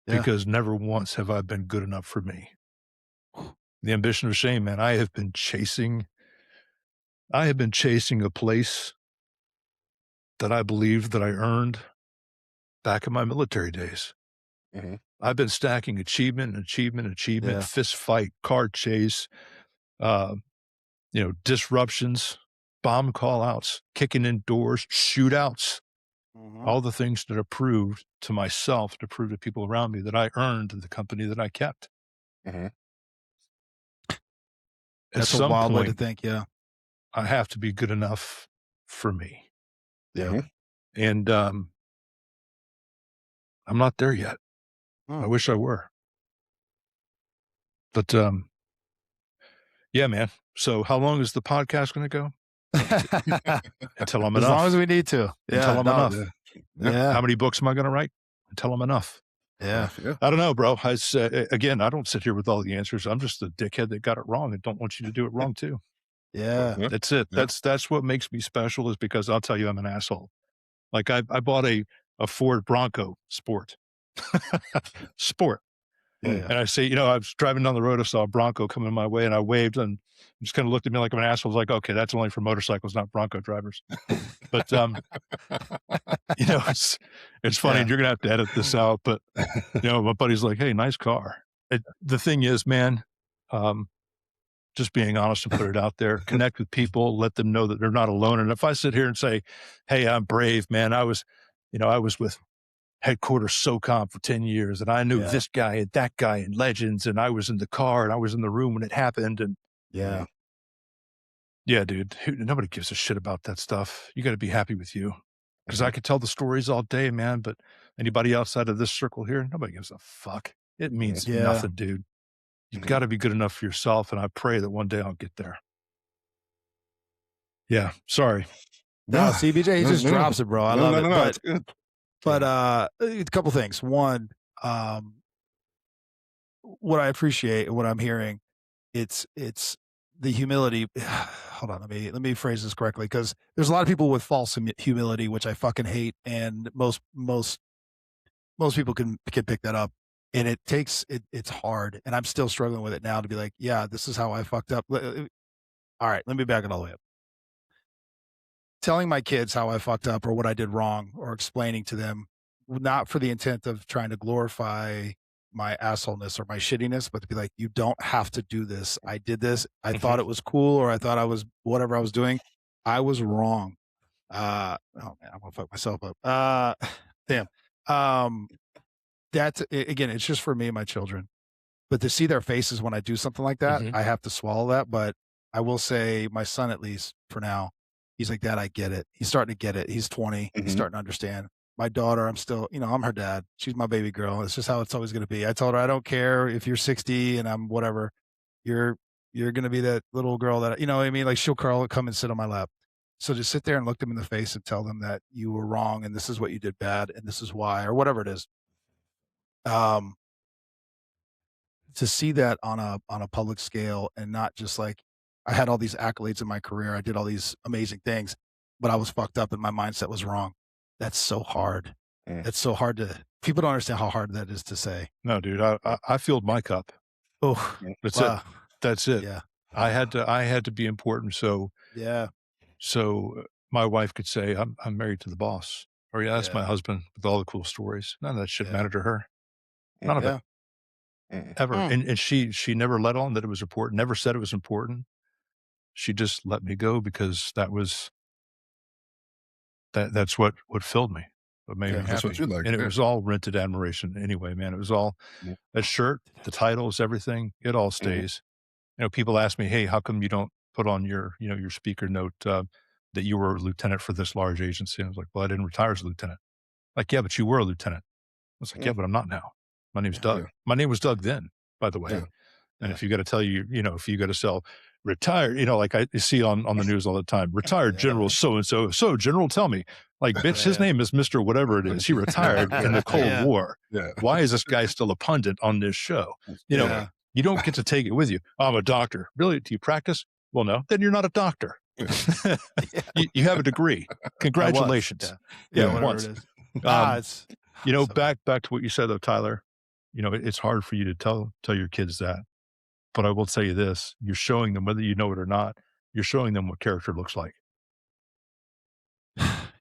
Speaker 1: Yeah.
Speaker 2: Because never once have I been good enough for me. The ambition of shame, man. I have been chasing a place that I believed that I earned back in my military days.
Speaker 3: Mhm.
Speaker 2: I've been stacking achievement,
Speaker 1: Yeah.
Speaker 2: fist fight, car chase, you know, disruptions, bomb call outs, kicking in doors, shootouts, all the things that are proved to myself, to prove to people around me that I earned the company that I kept.
Speaker 3: Mhm.
Speaker 2: At
Speaker 1: That's a
Speaker 2: some
Speaker 1: wild way to
Speaker 2: point,
Speaker 1: think. Yeah.
Speaker 2: I have to be good enough for me.
Speaker 1: Yeah.
Speaker 3: Mhm.
Speaker 2: And I'm not there yet. I
Speaker 1: Hmm.
Speaker 2: wish I were. But yeah, man. So how long is the podcast going to go? Until I'm
Speaker 1: As
Speaker 2: enough.
Speaker 1: long as we need to.
Speaker 2: Until
Speaker 1: Yeah.
Speaker 2: I'm
Speaker 1: No.
Speaker 2: enough.
Speaker 3: Yeah.
Speaker 1: Yeah.
Speaker 2: How many books am I going to write? Until I'm enough.
Speaker 1: Yeah.
Speaker 3: Yeah.
Speaker 2: I don't know, bro. Again, I don't sit here with all the answers. I'm just a dickhead that got it wrong and don't want you to do it wrong too.
Speaker 1: Yeah.
Speaker 3: Yeah.
Speaker 2: That's it.
Speaker 3: Yeah.
Speaker 2: That's what makes me special, is because I'll tell you I'm an asshole. Like I bought a Ford Bronco Sport.
Speaker 1: Yeah.
Speaker 2: And I say, you know, I was driving down the road, I saw a Bronco coming my way and I waved and just kind of looked at me like I'm an asshole. I was like, okay, that's only for motorcycles, not Bronco drivers. But you know, it's funny.
Speaker 1: Yeah.
Speaker 2: And you're gonna have to edit this out, but you know, my buddy's like, hey, nice car. The thing is, man, just being honest and put it out there, connect with people, let them know that they're not alone. And if I sit here and say, hey, I'm brave, man, I was with headquarters SOCOM for 10 years and I knew
Speaker 1: Yeah.
Speaker 2: this guy and that guy and legends, and I was in the car and I was in the room when it happened. And
Speaker 1: Yeah.
Speaker 2: yeah, dude, nobody gives a shit about that stuff. You got to be happy with you. Because I could tell the stories all day, man, but anybody outside of this circle here, nobody gives a fuck. It means
Speaker 1: Yeah.
Speaker 2: nothing, dude. You've got to be good enough for yourself, and I pray that one day I'll get there. Yeah, sorry.
Speaker 1: No, CBJ, he just drops it, bro. I love it.
Speaker 3: No,
Speaker 1: But
Speaker 3: it's good.
Speaker 1: But a couple things. One, what I appreciate, what I'm hearing, it's the humility. Hold on, let me phrase this correctly, because there's a lot of people with false humility, which I fucking hate, and most people can pick that up, and it's hard, and I'm still struggling with it now to be like, yeah, this is how I fucked up. All right, let me back it all the way up. Telling my kids how I fucked up or what I did wrong, or explaining to them, not for the intent of trying to glorify my assholeness or my shittiness, but to be like, you don't have to do this. I did this. I thought it was cool, or I thought I was whatever I was doing. I was wrong. Oh man, I'm gonna fuck myself up. Damn. That's again, it's just for me and my children. But to see their faces when I do something like that, I have to swallow that. But I will say, my son, at least for now, he's like, Dad, I get it. He's starting to get it. He's 20. He's starting to understand. My daughter, I'm still, I'm her dad. She's my baby girl. It's just how it's always going to be. I told her, I don't care if you're 60 and I'm whatever. You're going to be that little girl that, what I mean? Like, she'll come and sit on my lap. So just sit there and look them in the face and tell them that you were wrong and this is what you did bad and this is why, or whatever it is. To see that on a public scale and not just like I had all these accolades in my career, I did all these amazing things, but I was fucked up and my mindset was wrong. That's so hard.
Speaker 4: Mm.
Speaker 1: It's so hard to people don't understand how hard that is to say.
Speaker 2: No, dude, I filled my cup.
Speaker 1: Oh,
Speaker 2: That's it. That's it.
Speaker 1: Yeah.
Speaker 2: I had to be important. So
Speaker 1: Yeah.
Speaker 2: My wife could say, I'm married to the boss. Or yeah, that's my
Speaker 1: Yeah.
Speaker 2: husband with all the cool stories. None of that shit
Speaker 1: Yeah.
Speaker 2: mattered to her. None of it. Ever. And she never let on that it was important, never said it was important. She just let me go because that's what filled me. What made me happy.
Speaker 3: That's what you like.
Speaker 2: And it was all rented admiration anyway, man. It was all that shirt, the titles, everything, it all stays. You know, people ask me, hey, how come you don't put on your, you know, your speaker note that you were a lieutenant for this large agency? I was like, well, I didn't retire as a lieutenant. Like, yeah, but you were a lieutenant. I was like, yeah, but I'm not now. My name's Doug. My name was Doug then, by the way. And if you got to tell you, you know, if you got to sell retired, you know, like I see on the news all the time, retired General so-and-so. So General, tell me, like, bitch, his name is Mr. Whatever it is. He retired in the Cold War. Why is this guy still a pundit on this show? You know, you don't get to take it with you. I'm a doctor. Really? Do you practice? Well, no, then you're not a doctor. You have a degree. Congratulations.
Speaker 1: Whatever it is.
Speaker 2: You know, back to what you said though, Tyler, you know, it's hard for you to tell your kids that, but I will tell you this, you're showing them, whether you know it or not, you're showing them what character looks like.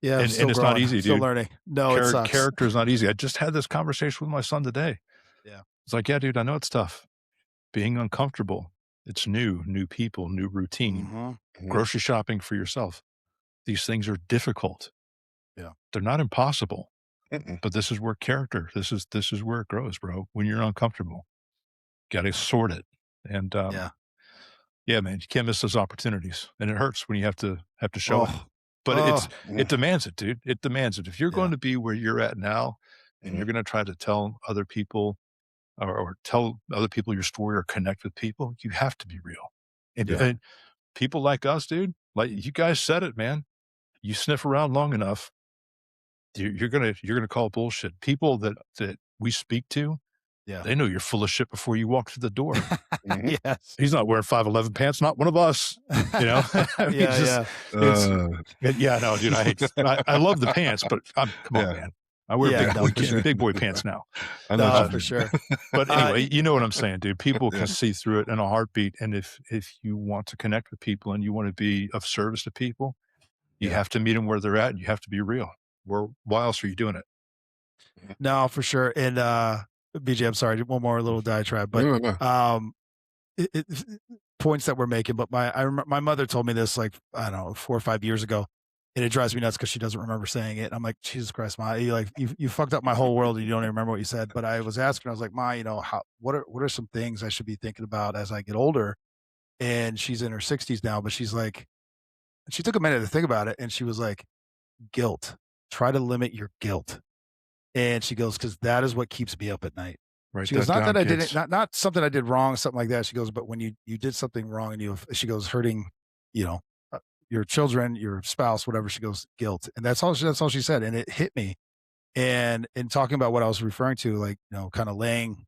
Speaker 1: Yeah.
Speaker 2: And it's not easy, dude.
Speaker 1: Still learning. No, it sucks.
Speaker 2: Character is not easy. I just had this conversation with my son today.
Speaker 1: Yeah.
Speaker 2: It's like, yeah, dude, I know it's tough. Being uncomfortable. It's new people, new routine, grocery shopping for yourself. These things are difficult.
Speaker 1: Yeah.
Speaker 2: They're not impossible, but this is where character, this is where it grows, bro. When you're uncomfortable, got to sort it. And, yeah, man, you can't miss those opportunities, and it hurts when you have to show it, but it demands it, dude. It demands it. If you're going to be where you're at now and you're going to try to tell other people or tell other people your story or connect with people, you have to be real. And people like us, dude, like you guys said it, man, you sniff around long enough, you're going to call bullshit. People that we speak to, they know you're full of shit before you walk through the door.
Speaker 1: Yes.
Speaker 2: He's not wearing 5'11" pants, not one of us, you know? No, dude, I love the pants, but come on, man. I wear big boy pants now.
Speaker 3: I know
Speaker 1: for sure.
Speaker 2: But anyway, you know what I'm saying, dude. People can see through it in a heartbeat. And if you want to connect with people and you want to be of service to people, you have to meet them where they're at and you have to be real. Why else are you doing it?
Speaker 1: No, for sure. And BJ, I'm sorry, one more little diatribe, but points that we're making. But I remember my mother told me this like, I don't know, 4 or 5 years ago. And it drives me nuts because she doesn't remember saying it. And I'm like, Jesus Christ, Ma, you fucked up my whole world and you don't even remember what you said. But I was asking her, I was like, Ma, you know, what are some things I should be thinking about as I get older? And she's in her 60s now, but she's like, she took a minute to think about it. And she was like, guilt. Try to limit your guilt. And she goes, because that is what keeps me up at night.
Speaker 2: Right.
Speaker 1: She goes, not that I didn't, not something I did wrong, something like that. She goes, but when you did something wrong and she goes, hurting, you know, your children, your spouse, whatever, she goes, guilt. And that's all she said. And it hit me. And in talking about what I was referring to, like, you know, kind of laying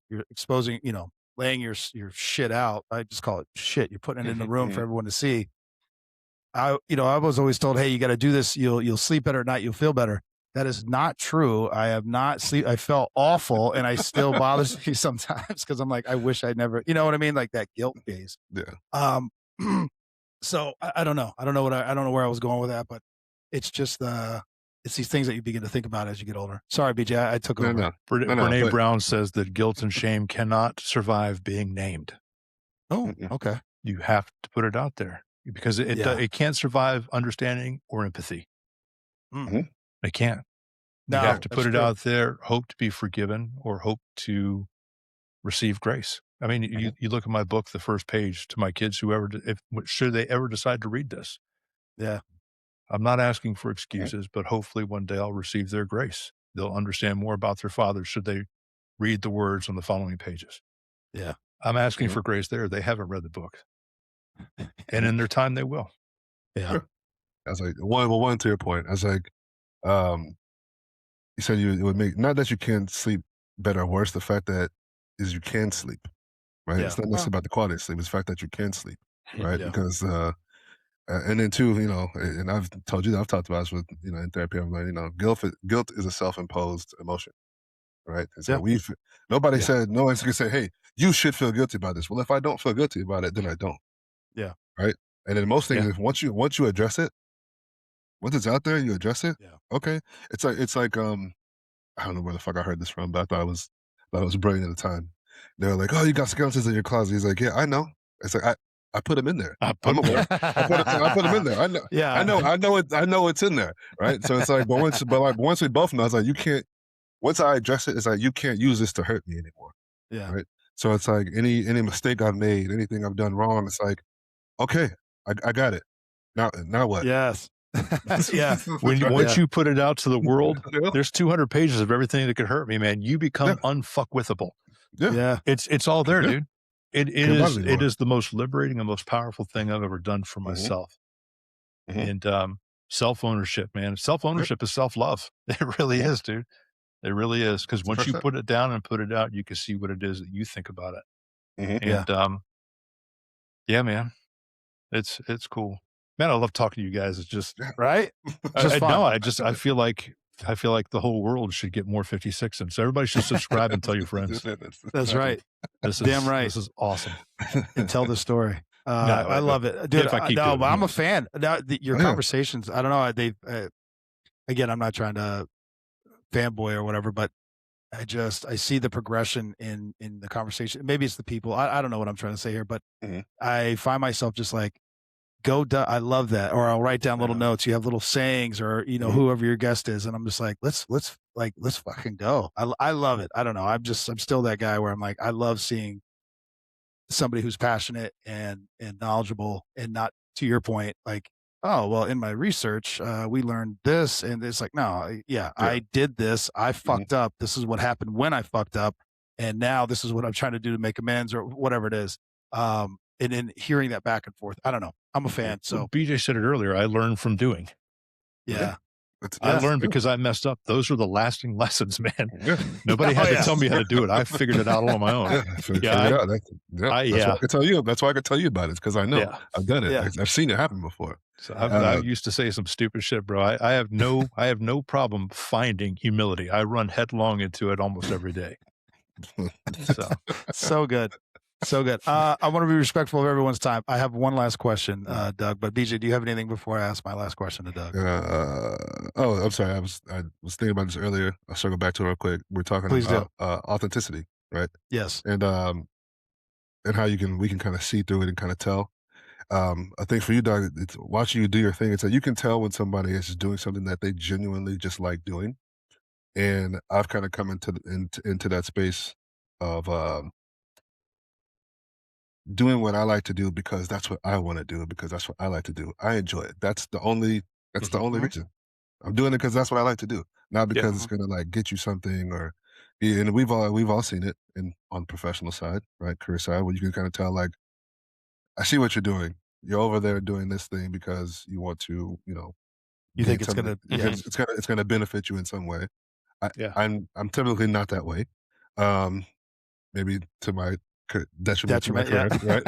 Speaker 1: your shit out. I just call it shit. You're putting it in the room for everyone to see. I was always told, hey, you got to do this. You'll sleep better at night. You'll feel better. That is not true. I have not sleep. I felt awful and I still bothers me sometimes because I'm like, I wish I'd never, you know what I mean? Like that guilt phase.
Speaker 3: Yeah.
Speaker 1: So I don't know. I don't know where I was going with that, but it's just it's these things that you begin to think about as you get older. Sorry, BJ, I took over.
Speaker 2: Brene Brown says that guilt and shame cannot survive being named.
Speaker 1: Oh, okay.
Speaker 2: You have to put it out there because it can't survive understanding or empathy. It can't. You have to put it out there, hope to be forgiven or hope to receive grace. I mean, you look at my book, the first page, to my kids, should they ever decide to read this.
Speaker 1: Yeah.
Speaker 2: I'm not asking for excuses, but hopefully one day I'll receive their grace. They'll understand more about their father should they read the words on the following pages.
Speaker 1: Yeah.
Speaker 2: I'm asking for grace there. They haven't read the book. And in their time, they will.
Speaker 1: Yeah.
Speaker 3: I was like, one to your point. I was like, you said it would make, not that you can't sleep better or worse, the fact that is you can sleep, right?
Speaker 1: Yeah.
Speaker 3: It's not necessarily about the quality of sleep. It's the fact that you can sleep, right?
Speaker 1: Yeah.
Speaker 3: Because and then too, and I've told you that I've talked about this with in therapy. I'm like, guilt is a self-imposed emotion, right? And so
Speaker 1: Yeah.
Speaker 3: nobody said, no one's gonna say, hey, you should feel guilty about this. Well, if I don't feel guilty about it, then I don't.
Speaker 1: Yeah.
Speaker 3: Right. And then most things
Speaker 2: Yeah.
Speaker 3: is once you address it, once it's out there, you address it.
Speaker 1: Yeah.
Speaker 3: Okay. It's like I don't know where the fuck I heard this from, but I thought it was brilliant at the time. They were like, "Oh, you got skeletons in your closet." He's like, "Yeah, I know." It's like I put them in there. I'm aware. I put them in there. I know.
Speaker 1: Yeah.
Speaker 3: I know it's in there. Right. So it's like, once we both know, it's like you can't. Once I address it, it's like you can't use this to hurt me anymore.
Speaker 1: Yeah.
Speaker 3: Right. So it's like any mistake I've made, anything I've done wrong, it's like, okay, I got it. Now what?
Speaker 1: Yes. Yeah.
Speaker 2: Once you put it out to the world,
Speaker 3: Yeah.
Speaker 2: there's 200 pages of everything that could hurt me, man. You become unfuckwithable.
Speaker 3: Yeah.
Speaker 1: Yeah.
Speaker 2: It's all there,
Speaker 3: Yeah.
Speaker 2: dude. It is the most liberating and most powerful thing I've ever done for myself. And self-ownership, man. Self-ownership is self-love. It really is, dude. It really is. Because once you put it down and put it out, you can see what it is that you think about it. And yeah, man. It's cool. Man, I love talking to you guys. It's just
Speaker 1: right.
Speaker 2: I feel like the whole world should get more 56'N. So everybody should subscribe and tell your friends.
Speaker 1: That's right.
Speaker 2: This is
Speaker 1: damn right.
Speaker 2: This is awesome.
Speaker 1: And tell the story. I love it, dude. But I'm a fan. Your conversations. I don't know. They again, I'm not trying to fanboy or whatever, but I see the progression in the conversation. Maybe it's the people. I don't know what I'm trying to say here, but I find myself just like, I love that. Or I'll write down little notes. You have little sayings or, whoever your guest is. And I'm just like, let's fucking go. I love it. I don't know. I'm still that guy where I'm like, I love seeing somebody who's passionate and knowledgeable and not, to your point, like, oh, well, in my research, we learned this. And it's like, no, I did this. I fucked up. This is what happened when I fucked up. And now this is what I'm trying to do to make amends or whatever it is. And then hearing that back and forth, I don't know. I'm a fan. So
Speaker 2: BJ said it earlier. I learned from doing.
Speaker 1: Yeah.
Speaker 2: I learned because I messed up. Those are the lasting lessons, man. Nobody had to tell me how to do it. I figured it out all on my own.
Speaker 3: That's why I can tell you. That's why I can tell you about it, because I know I've done it. I've seen it happen before.
Speaker 2: So I used to say some stupid shit, bro. I have no problem finding humility. I run headlong into it almost every day.
Speaker 1: So good. So good. I want to be respectful of everyone's time. I have one last question, Doug, but BJ, do you have anything before I ask my last question to Doug?
Speaker 3: I'm sorry. I was thinking about this earlier. I'll circle back to it real quick. We're talking about authenticity, right?
Speaker 1: Yes.
Speaker 3: And how we can kind of see through it and kind of tell. I think for you, Doug, it's watching you do your thing. It's like you can tell when somebody is just doing something that they genuinely just like doing. And I've kind of come into that space of doing what I like to do because that's what I want to do, because that's what I like to do. I enjoy it. That's the only reason. I'm doing it because that's what I like to do, not because it's gonna like get you something or. And we've all seen it on the professional side, right, career side, where you can kind of tell like, I see what you're doing. You're over there doing this thing because you want to,
Speaker 1: you think it's gonna,
Speaker 3: it's gonna benefit you in some way. I'm typically not that way. Maybe to my detriment to my career, right?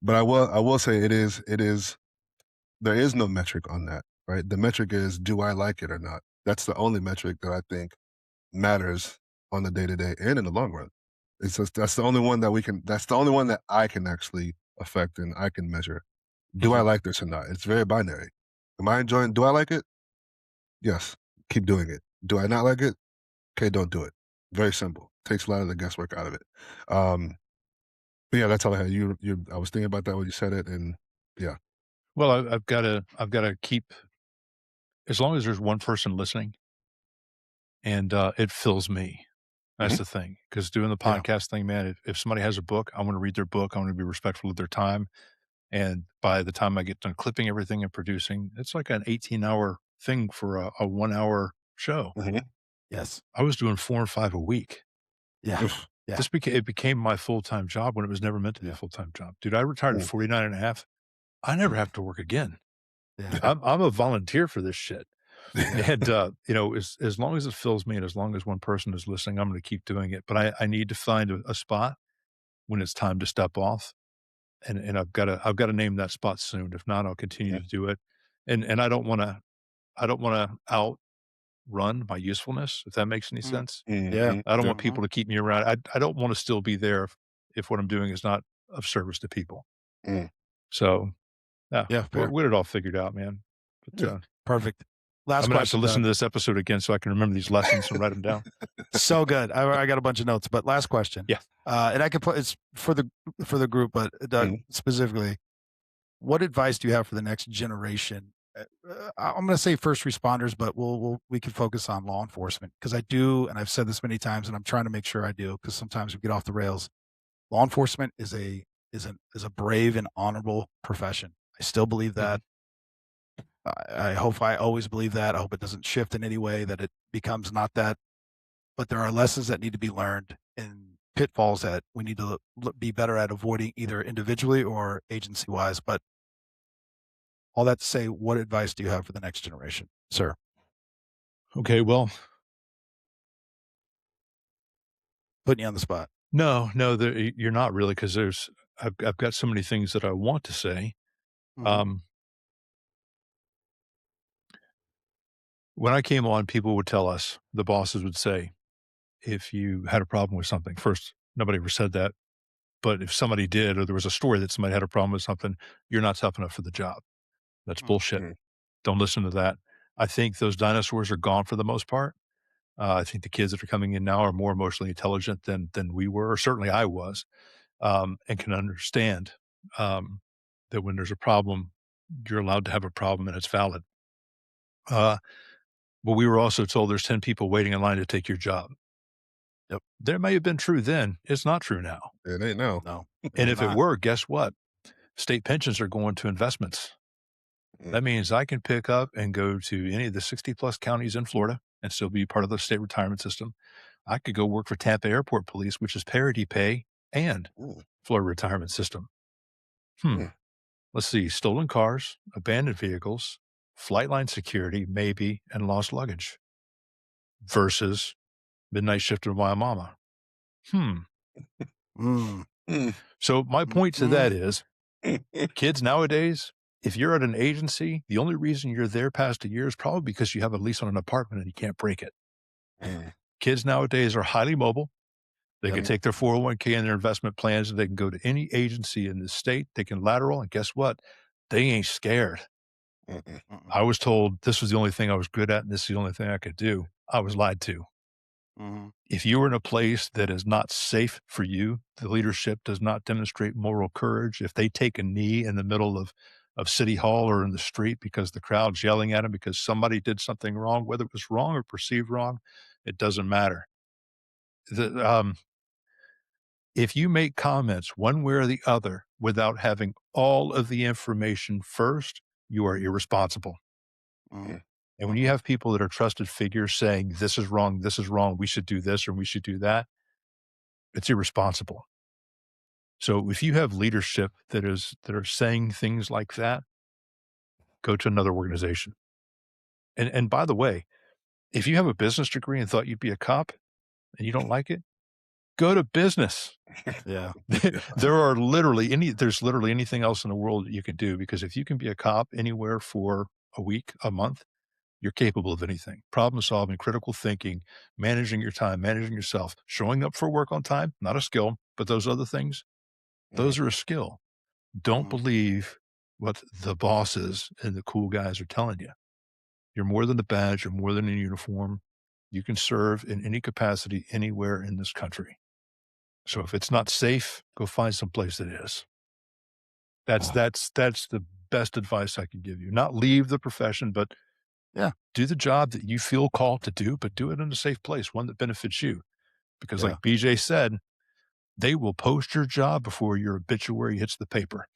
Speaker 3: But I will say there is no metric on that, right? The metric is, do I like it or not? That's the only metric that I think matters on the day-to-day and in the long run. It's just, that's the only one that I can actually affect and I can measure. Do I like this or not? It's very binary. Do I like it? Yes. Keep doing it. Do I not like it? Okay, don't do it. Very simple. Takes a lot of the guesswork out of it. But yeah, that's all I had. I was thinking about that when you said it, and yeah.
Speaker 2: Well, I've got to keep, as long as there's one person listening, and it fills me. That's the thing. Because doing the podcast thing, man, if somebody has a book, I want to read their book. I want to be respectful of their time. And by the time I get done clipping everything and producing, it's like an 18-hour thing for a 1-hour show.
Speaker 1: Yes.
Speaker 2: I was doing 4 and 5 a week.
Speaker 1: Yeah.
Speaker 2: It became my full-time job when it was never meant to be a full-time job. Dude, I retired at 49 and a half. I never have to work again.
Speaker 1: Yeah.
Speaker 2: I'm a volunteer for this shit. And, as long as it fills me and as long as one person is listening, I'm going to keep doing it. But I need to find a spot when it's time to step off. And I've got to name that spot soon. If not, I'll continue to do it. And I don't want to outrun my usefulness, if that makes any sense.
Speaker 1: Yeah.
Speaker 2: I don't
Speaker 3: Yeah.
Speaker 2: want people to keep me around. I don't want to still be there if what I'm doing is not of service to people.
Speaker 3: Mm.
Speaker 2: So, yeah,
Speaker 1: Yeah, fair.
Speaker 2: we'll get it all figured out, man. But,
Speaker 3: Yeah.
Speaker 1: Perfect.
Speaker 2: I'm
Speaker 1: Last
Speaker 2: going to have to
Speaker 1: question,
Speaker 2: listen
Speaker 1: Doug.
Speaker 2: to this episode again so I can remember these lessons and write them down.
Speaker 1: So good. I got a bunch of notes, but last question.
Speaker 2: Yeah.
Speaker 1: And I can put it's for the group, but Doug specifically, what advice do you have for the next generation? I'm going to say first responders, but we can focus on law enforcement because I do, and I've said this many times, and I'm trying to make sure I do because sometimes we get off the rails. Law enforcement is a brave and honorable profession. I still believe that. I hope I always believe that. I hope it doesn't shift in any way, that it becomes not that. But there are lessons that need to be learned and pitfalls that we need to be better at avoiding either individually or agency wise. But all that to say, what advice do you have for the next generation, sir?
Speaker 2: Okay, well,
Speaker 1: Putting you on the spot.
Speaker 2: no, you're not really, because I've got so many things that I want to say.
Speaker 1: Mhm.
Speaker 2: When I came on, people would tell us, the bosses would say, if you had a problem with something, first, nobody ever said that. But if somebody did, or there was a story that somebody had a problem with something, you're not tough enough for the job. That's bullshit. Don't listen to that. I think those dinosaurs are gone for the most part. I think the kids that are coming in now are more emotionally intelligent than we were, or certainly I was, and can understand that when there's a problem, you're allowed to have a problem and it's valid. But we were also told there's 10 people waiting in line to take your job.
Speaker 1: Yep.
Speaker 2: There may have been true then. It's not true now.
Speaker 3: It ain't now.
Speaker 1: No.
Speaker 2: And if it
Speaker 1: not.
Speaker 2: were, guess what? State pensions are going to investments. That means I can pick up and go to any of the 60 plus counties in Florida and still be part of the state retirement system. I could go work for Tampa Airport Police, which is parity pay and Florida retirement system. Let's see, stolen cars, abandoned vehicles, flight line security, maybe, and lost luggage versus midnight shift in Waimama. So my point to that is, kids nowadays, if you're at an agency, the only reason you're there past a year is probably because you have a lease on an apartment and you can't break it. Kids nowadays are highly mobile. They can take their 401k and their investment plans, and they can go to any agency in the state. They can lateral, and guess what? They ain't scared. I was told this was the only thing I was good at, and this is the only thing I could do. I was lied to. If you are in a place that is not safe for you, the leadership does not demonstrate moral courage. If they take a knee in the middle of City Hall or in the street because the crowd's yelling at them because somebody did something wrong, whether it was wrong or perceived wrong, it doesn't matter. If you make comments one way or the other without having all of the information first, you are irresponsible. And when you have people that are trusted figures saying, this is wrong, we should do this or we should do that, it's irresponsible. So if you have leadership that are saying things like that, go to another organization. And by the way, if you have a business degree and thought you'd be a cop and you don't like it, go to business.
Speaker 1: Yeah.
Speaker 2: There's literally anything else in the world that you can do, because if you can be a cop anywhere for a week, a month, you're capable of anything. Problem solving, critical thinking, managing your time, managing yourself, showing up for work on time, not a skill, but those other things, those are a skill. Don't believe what the bosses and the cool guys are telling you. You're more than a badge. You're more than a uniform. You can serve in any capacity anywhere in this country. So if it's not safe, go find some place that is. That's the best advice I can give you. Not leave the profession, but do the job that you feel called to do, but do it in a safe place, one that benefits you. Because like BJ said, they will post your job before your obituary hits the paper.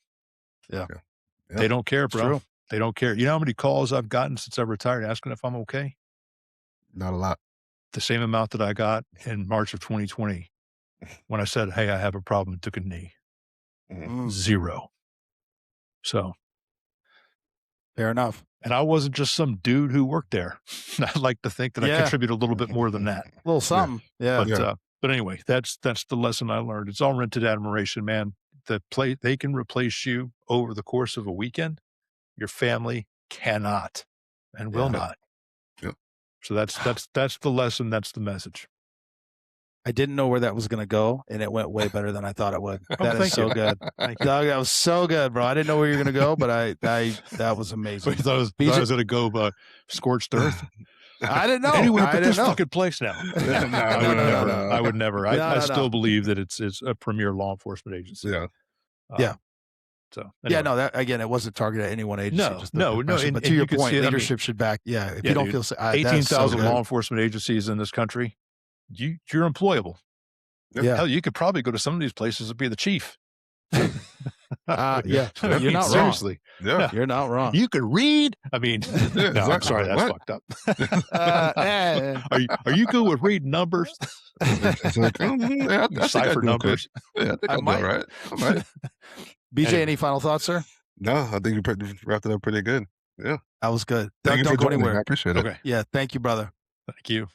Speaker 2: They don't care, bro.
Speaker 1: True.
Speaker 2: They don't care. You know how many calls I've gotten since I retired asking if I'm okay?
Speaker 3: Not a lot.
Speaker 2: The same amount that I got in March of 2020 when I said, hey, I have a problem and took a knee. Zero. So
Speaker 1: Fair enough.
Speaker 2: And I wasn't just some dude who worked there. I like to think that I contribute a little bit more than that.
Speaker 1: A little something. Yeah.
Speaker 2: But anyway, that's the lesson I learned. It's all rented admiration, man. They can replace you over the course of a weekend. Your family cannot and will not.
Speaker 3: Yep.
Speaker 2: So that's the lesson. That's the message.
Speaker 1: I didn't know where that was going to go, and it went way better than I thought it would. That is
Speaker 2: thank
Speaker 1: so
Speaker 2: you.
Speaker 1: good.
Speaker 2: Thank you.
Speaker 1: Doug, that was so good, bro. I didn't know where you were going to go, but that was amazing.
Speaker 2: But you thought I was going to go scorched earth?
Speaker 1: I didn't know.
Speaker 2: Anywhere
Speaker 1: I
Speaker 2: but
Speaker 1: didn't
Speaker 2: this
Speaker 1: know.
Speaker 2: fucking place now. I would never. I still believe that it's a premier law enforcement agency.
Speaker 3: Yeah.
Speaker 2: So
Speaker 1: anyway. No, that again, it wasn't targeted at any one agency.
Speaker 2: No.
Speaker 1: But to your point, leadership should back. Yeah, if you don't feel
Speaker 2: 18,000 law enforcement agencies in this country, you're employable.
Speaker 1: Yeah.
Speaker 2: Hell, you could probably go to some of these places and be the chief.
Speaker 1: You're not
Speaker 2: seriously.
Speaker 3: Wrong. Yeah,
Speaker 1: you're not wrong.
Speaker 2: You could read. I mean, no, I'm sorry, that's fucked up. Are you good with reading numbers?
Speaker 3: It's like, I
Speaker 2: cipher numbers.
Speaker 3: Yeah, I think I'm all right.
Speaker 1: BJ, any final thoughts, sir?
Speaker 3: No, I think you wrapped it up pretty good. Yeah,
Speaker 1: that was good.
Speaker 3: Thank you
Speaker 1: don't
Speaker 3: for
Speaker 1: go
Speaker 3: joining.
Speaker 1: anywhere.
Speaker 3: I appreciate it.
Speaker 1: Yeah, thank you, brother.
Speaker 2: Thank you.